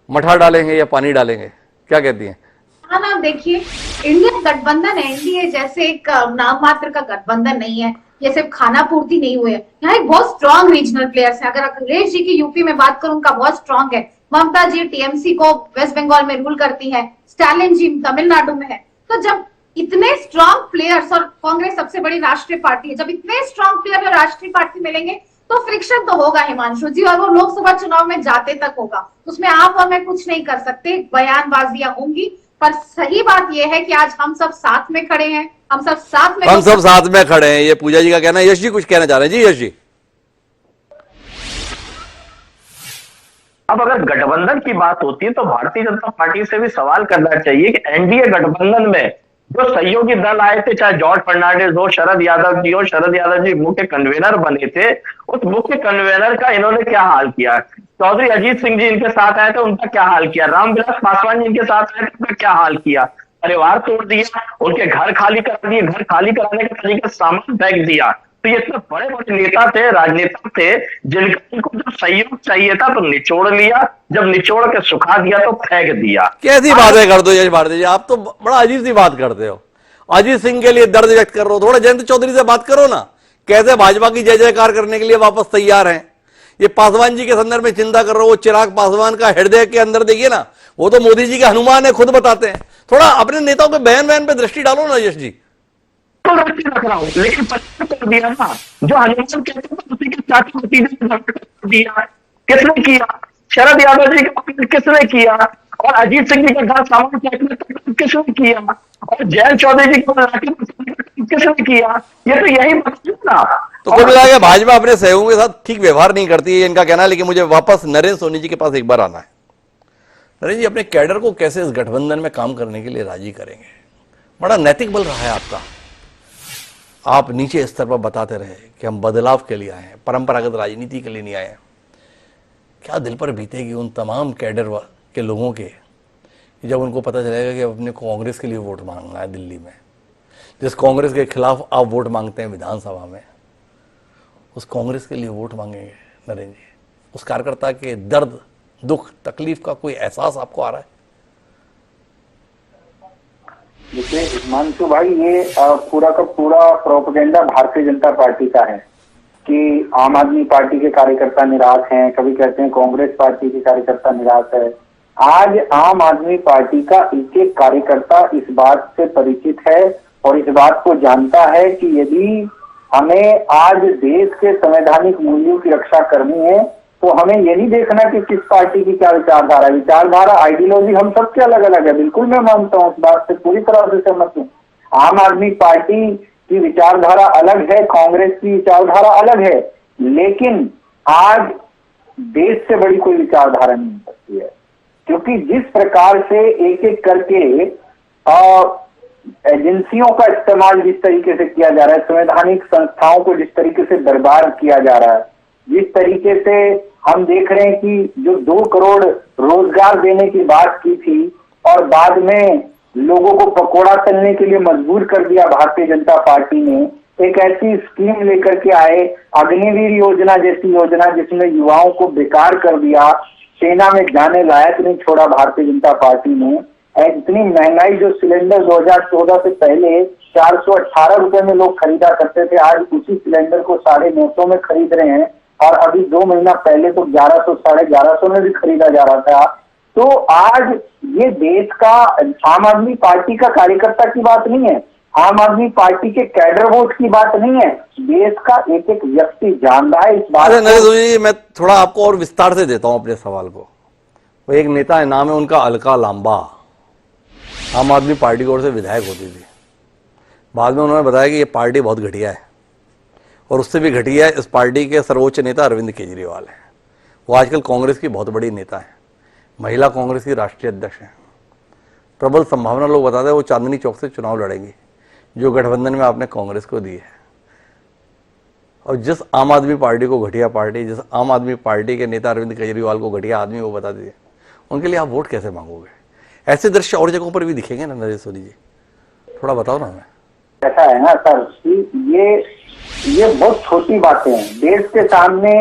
मठा डालेंगे या पानी डालेंगे, क्या कहती हैं? हाँ ना, देखिए इंडिया गठबंधन है, एनडीए जैसे एक नाम मात्र का गठबंधन नहीं है। ये सिर्फ खाना पूर्ति नहीं हुई है, यहाँ एक बहुत स्ट्रॉन्ग रीजनल प्लेयर्स है। अगर अखिलेश जी की यूपी में बात करूं, उनका बहुत स्ट्रॉन्ग है। ममता जी टीएमसी को वेस्ट बंगाल में रूल करती है, स्टालिन जी तमिलनाडु में है। तो जब इतने स्ट्रॉन्ग प्लेयर्स, और कांग्रेस सबसे बड़ी राष्ट्रीय पार्टी है, जब इतने स्ट्रॉन्ग प्लेयर और राष्ट्रीय पार्टी मिलेंगे तो फ्रिक्शन तो होगा हिमांशु जी, और वो लोकसभा चुनाव में जाते तक होगा। उसमें आप और मैं कुछ नहीं कर सकते, बयानबाजियां होंगी। पर सही बात यह है कि आज हम सब साथ में खड़े हैं, हम सब साथ में खड़े हैं, ये पूजा जी का कहना है। यश जी कुछ कहना चाह रहे हैं? जी यश जी। अब अगर गठबंधन की बात होती है तो भारतीय जनता पार्टी से भी सवाल करना चाहिए कि एनडीए गठबंधन में जो सहयोगी दल आए थे, चाहे जॉर्ज फर्नांडिस हो, शरद यादव जी हो, शरद यादव जी मुख्य कन्वेनर बने थे, उस मुख्य कन्वेनर का इन्होंने क्या हाल किया? चौधरी अजीत सिंह जी इनके साथ आए थे, उनका क्या हाल किया? रामविलास पासवान जी इनके साथ आए थे, उनका क्या हाल किया? परिवार तोड़ दिया, उनके घर खाली करा दिए, घर खाली कराने के तरीके सामान फेंक दिया। तो ये इतने बड़े बड़े नेता थे, राजनेता थे, जिनको जब सहयोग चाहिए था तो निचोड़ लिया, जब निचोड़ के सुखा दिया तो फेंक दिया। कैसी बातें कर दो यश भारती जी, आप तो बड़ा अजीब सी बात करते हो। अजीत सिंह के लिए दर्द व्यक्त कर रहे हो, थोड़ा जयंत चौधरी से बात करो ना, कैसे भाजपा की जय जयकार करने के लिए वापस तैयार हैं। ये पासवान जी के संदर्भ में चिंता कर रहे हो, वो चिराग पासवान का हृदय के अंदर देखिए ना, वो तो मोदी जी के हनुमान है, खुद बताते हैं। थोड़ा अपने नेताओं के बयान पे दृष्टि डालो ना यश जी। तो दृष्टि रख रहा हूं, लेकिन पता कर दिया ना, जो हनुमान कहते हैं उसी के चाचा भतीजे ने कर दिया। किसने किया? शरद यादव जी का किसने किया? और अजीत सिंह जी का घर सामान फेंकने तक किसने किया? और जयंत चौधरी जी को किसने किया? ये तो यही मतलब ना। तो कुल मिला के भाजपा अपने सहयोगियों के साथ ठीक व्यवहार नहीं करती है, इनका कहना है। लेकिन मुझे वापस नरेंद्र सोनी जी के पास एक बार आना है। नरेंद्र जी, अपने कैडर को कैसे इस गठबंधन में काम करने के लिए राजी करेंगे? बड़ा नैतिक बल रहा है आपका, आप नीचे स्तर पर बताते रहे कि हम बदलाव के लिए आए हैं, परंपरागत राजनीति के लिए नहीं आए हैं। क्या दिल पर बीतेगी उन तमाम कैडर के लोगों के जब उनको पता चलेगा कि अपने कांग्रेस के लिए वोट मांगना है दिल्ली में? जिस कांग्रेस के खिलाफ आप वोट मांगते हैं विधानसभा में, उस कांग्रेस के लिए वोट मांगेंगे नरेंद्र जी? उस कार्यकर्ता के दर्द, दुख, तकलीफ का कोई एहसास आपको आ रहा है? देखिए हिमांशु भाई, ये पूरा का पूरा प्रोपेगेंडा भारतीय जनता पार्टी का है कि आम आदमी पार्टी के कार्यकर्ता निराश हैं, कभी कहते हैं कांग्रेस पार्टी के कार्यकर्ता निराश है। आज आम आदमी पार्टी का एक एक कार्यकर्ता इस बात से परिचित है और इस बात को जानता है कि यदि हमें आज देश के संवैधानिक मूल्यों की रक्षा करनी है तो हमें ये नहीं देखना कि किस पार्टी की क्या विचारधारा है। विचारधारा, आइडियोलॉजी हम सबके अलग अलग है, बिल्कुल मैं मानता हूँ, इस बात से पूरी तरह से सहमत हूँ। आम आदमी पार्टी की विचारधारा अलग है, कांग्रेस की विचारधारा अलग है, लेकिन आज देश से बड़ी कोई विचारधारा नहीं हो सकती है। क्योंकि जिस प्रकार से एक एक करके एजेंसियों का इस्तेमाल जिस तरीके से किया जा रहा है, संवैधानिक संस्थाओं को जिस तरीके से बर्बाद किया जा रहा है, जिस तरीके से हम देख रहे हैं कि जो 2 करोड़ रोजगार देने की बात की थी और बाद में लोगों को पकोड़ा तलने के लिए मजबूर कर दिया भारतीय जनता पार्टी ने, एक ऐसी स्कीम लेकर के आए, अग्निवीर योजना जैसी योजना जिसमें युवाओं को बेकार कर दिया, सेना में जाने लायक नहीं छोड़ा भारतीय जनता पार्टी ने। इतनी महंगाई, जो सिलेंडर 2014 से पहले 418 रुपए में लोग खरीदा करते थे, आज उसी सिलेंडर को 950 में खरीद रहे हैं और अभी 2 महीना पहले तो 1100 1150 में भी खरीदा जा रहा था। तो आज ये देश का आम आदमी पार्टी का कार्यकर्ता की बात नहीं है, आम आदमी पार्टी के कैडर वोट की बात नहीं है, देश का एक एक व्यक्ति जान रहा है इस बात को। नरेंद्र जी, मैं थोड़ा आपको और विस्तार से देता हूं अपने सवाल को। वो एक नेता है, नाम है उनका अलका लांबा, आम आदमी पार्टी की ओर से विधायक होती थी। बाद में उन्होंने बताया कि ये पार्टी बहुत घटिया है और उससे भी घटिया है इस पार्टी के सर्वोच्च नेता अरविंद केजरीवाल हैं। वो आजकल कांग्रेस की बहुत बड़ी नेता है, महिला कांग्रेस की राष्ट्रीय अध्यक्ष हैं। प्रबल संभावना लोग बताते हैं वो चांदनी चौक से चुनाव लड़ेंगी, जो गठबंधन में आपने कांग्रेस को दी है। और जिस आम आदमी पार्टी को घटिया पार्टी, जिस आम आदमी पार्टी के नेता अरविंद केजरीवाल को घटिया आदमी वो बता दीजिए, उनके लिए आप वोट कैसे मांगोगे? ऐसे दृश्य और जगहों पर भी दिखेंगे ना नरेंद्र सोनी जी, थोड़ा बताओ ना हमें। ऐसा है ना सर कि ये बहुत छोटी बातें हैं। देश के सामने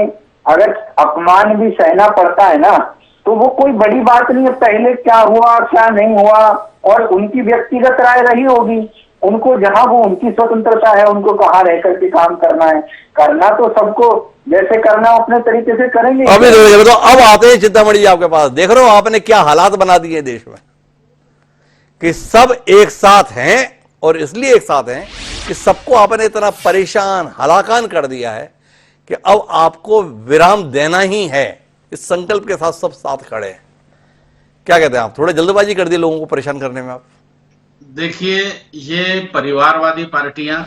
अगर अपमान भी सहना पड़ता है ना तो वो कोई बड़ी बात नहीं है। पहले क्या हुआ क्या नहीं हुआ और उनकी व्यक्तिगत राय रही होगी, उनको जहां वो उनकी स्वतंत्रता है, उनको कहाँ रह करके काम करना है, करना तो सबको जैसे करना अपने तरीके से करेंगे। अब आते हैं चिंतामणि जी आपके पास। देख रहे हो आपने क्या हालात बना दिए देश में कि सब एक साथ हैं, और इसलिए एक साथ हैं कि सबको आपने इतना परेशान हलाकान कर दिया है कि अब आपको विराम देना ही है, इस संकल्प के साथ सब साथ खड़े हैं। क्या कहते हैं आप? थोड़े जल्दबाजी कर दी लोगों को परेशान करने में आप। देखिए, ये परिवारवादी पार्टियां,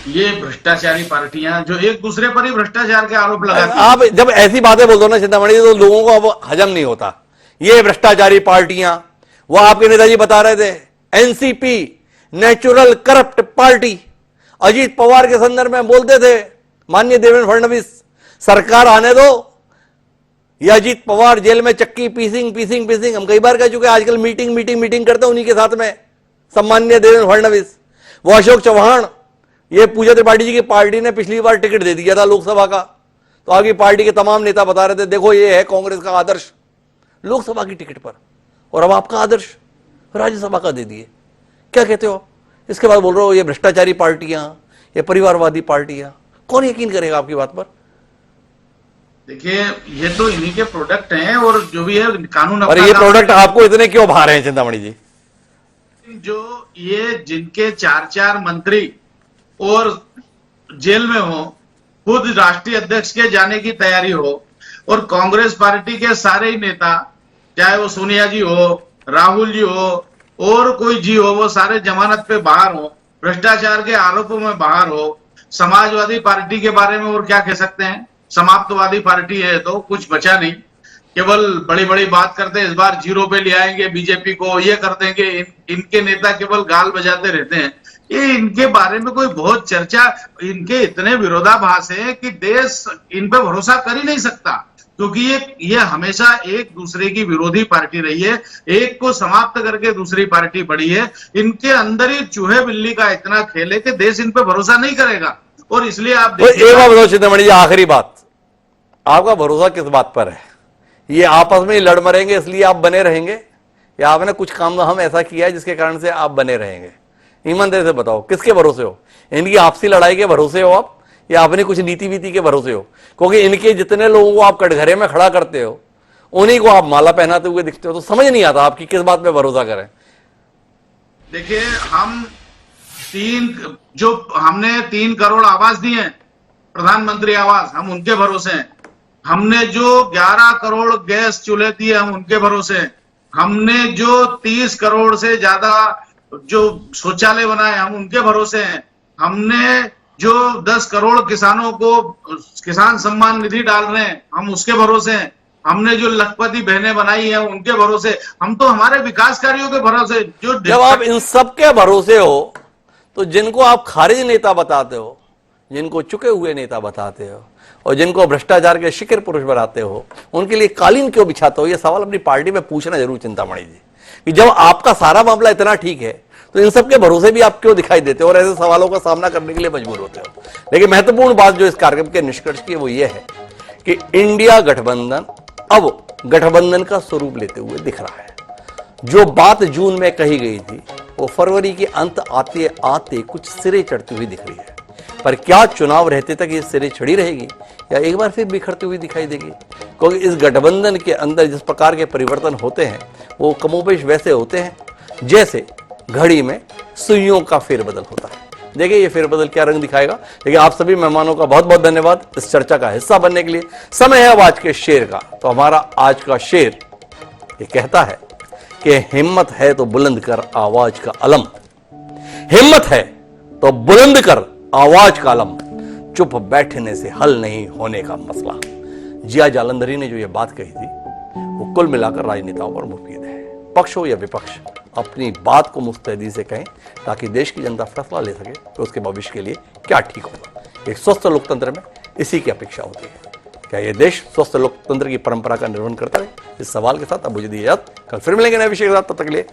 ये भ्रष्टाचारी पार्टियां जो एक दूसरे पर ही भ्रष्टाचार के आरोप लगाती हैं। आप जब ऐसी बातें बोलते हो ना चिंतामणि जी, तो लोगों को अब हजम नहीं होता। ये भ्रष्टाचारी पार्टियां, वो आपके नेताजी बता रहे थे, NCP natural corrupt party. Ajit Pawar के संदर्भ में बोलते थे माननीय देवेंद्र फडणवीस, सरकार आने दो, ये अजीत पवार जेल में चक्की पीसिंग। हम कई बार कह चुके, आजकल मीटिंग करते हैं उन्हीं के साथ में सम्माननीय देवेंद्र फडणवीस। वो अशोक चौहान, ये पूजा त्रिपाठी जी की पार्टी ने पिछली बार टिकट दे दिया था लोकसभा का, तो आगे पार्टी के तमाम नेता बता रहे थे देखो ये है कांग्रेस का आदर्श लोकसभा की टिकट पर, और अब आपका आदर्श राज्यसभा का दे दिए। क्या कहते हो? इसके बाद बोल रहे हो ये भ्रष्टाचारी पार्टियां, ये परिवारवादी पार्टियां। कौन यकीन करेगा आपकी बात पर? देखिए, ये तो इन्हीं के प्रोडक्ट हैं, और जो भी है कानून और अपना ये काम प्रोडक्ट आपको इतने क्यों भा रहे हैं चिंतामणि जी? जो ये जिनके 4 मंत्री और जेल में हो, खुद राष्ट्रीय अध्यक्ष के जाने की तैयारी हो, और कांग्रेस पार्टी के सारे ही नेता, चाहे वो सोनिया जी हो, राहुल जी हो, और कोई जी हो, वो सारे जमानत पे बाहर हो, भ्रष्टाचार के आरोपों में बाहर हो। समाजवादी पार्टी के बारे में और क्या कह सकते हैं? समाप्तवादी पार्टी है, तो कुछ बचा नहीं, केवल बड़ी बड़ी बात करते हैं। इस बार 0 पे ले आएंगे बीजेपी को, ये कर देंगे। इनके नेता केवल गाल बजाते रहते हैं। ये इनके बारे में कोई बहुत चर्चा, इनके इतने विरोधाभास है कि देश इन पे भरोसा कर ही नहीं सकता, क्योंकि ये हमेशा एक दूसरे की विरोधी पार्टी रही है। एक को समाप्त करके दूसरी पार्टी बढ़ी है। इनके अंदर ही चूहे बिल्ली का इतना खेल है कि देश इन पे भरोसा नहीं करेगा। और इसलिए आप एक बात बताओ चिंतामणि जी, आखिरी बात, आपका भरोसा किस बात पर है? ये आपस में ही लड़ मरेंगे इसलिए आप बने रहेंगे, या आपने कुछ काम हम ऐसा किया है जिसके कारण से आप बने रहेंगे? ईमानदारी से बताओ, किसके भरोसे हो? इनकी आपसी लड़ाई के भरोसे हो आप, या अपनी कुछ नीति वीति के भरोसे हो? क्योंकि इनके जितने लोगों को आप कटघरे में खड़ा करते हो, उन्हीं को आप माला पहनाते हुए दिखते हो, तो समझ नहीं आता आपकी किस बात पे भरोसा करें। देखिए, हमने 3 करोड़ आवास दिए हैं, प्रधानमंत्री आवास, हम उनके भरोसे हैं। हमने जो 11 करोड़ गैस चूल्हे दिए, हम उनके भरोसे हैं। हमने जो 30 करोड़ से ज्यादा जो शौचालय बनाए, हम उनके भरोसे हैं। हमने जो 10 करोड़ किसानों को किसान सम्मान निधि डाल रहे हैं, हम उसके भरोसे हैं। हमने जो लखपति बहनें बनाई हैं, उनके भरोसे। हम तो हमारे विकास कार्यों के भरोसे। जब आप इन सब के भरोसे हो, तो जिनको आप खारिज नेता बताते हो, जिनको चुके हुए नेता बताते हो, और जिनको भ्रष्टाचार के शिखर पुरुष बनाते हो, उनके लिए कालीन क्यों बिछाते हो? यह सवाल अपनी पार्टी में पूछना जरूर चिंतामणि जी, कि जब आपका सारा मामला इतना ठीक है तो इन सब के भरोसे भी आप क्यों दिखाई देते हो और ऐसे सवालों का सामना करने के लिए मजबूर होते हो? लेकिन महत्वपूर्ण बात जो इस कार्यक्रम के निष्कर्ष की है वो ये है कि इंडिया गठबंधन अब गठबंधन का स्वरूप लेते हुए दिख रहा है। जो बात जून में कही गई थी वो फरवरी के अंत आते आते कुछ सिरे चढ़ती हुई दिख रही है। पर क्या चुनाव रहते तक ये सिरे चढ़ी रहेगी या एक बार फिर बिखरती हुई दिखाई देगी? क्योंकि इस गठबंधन के अंदर जिस प्रकार के परिवर्तन होते हैं वो कमोबेश वैसे होते हैं जैसे घड़ी में सुइयों का फेरबदल होता है। देखिए ये फेरबदल क्या रंग दिखाएगा। देखिए आप सभी मेहमानों का बहुत बहुत धन्यवाद इस चर्चा का हिस्सा बनने के लिए। समय है अब आज के शेर का। तो हमारा आज का शेर ये कहता है कि हिम्मत है तो बुलंद कर आवाज का अलम, हिम्मत है तो बुलंद कर आवाज का अलम, चुप बैठने से हल नहीं होने का मसला। जिया जालंधरी ने जो ये बात कही थी वो कुल मिलाकर राजनेताओं पर मुफीद है। पक्ष हो या विपक्ष अपनी बात को मुस्तैदी से कहें ताकि देश की जनता फैसला ले सके तो उसके भविष्य के लिए क्या ठीक होगा। एक स्वस्थ लोकतंत्र में इसी की अपेक्षा होती है। क्या यह देश स्वस्थ लोकतंत्र की परंपरा का निर्वहन करता है? इस सवाल के साथ अब मुझे दी इजाजत। कल फिर मिलेंगे नए विषय के साथ। तब तक के लिए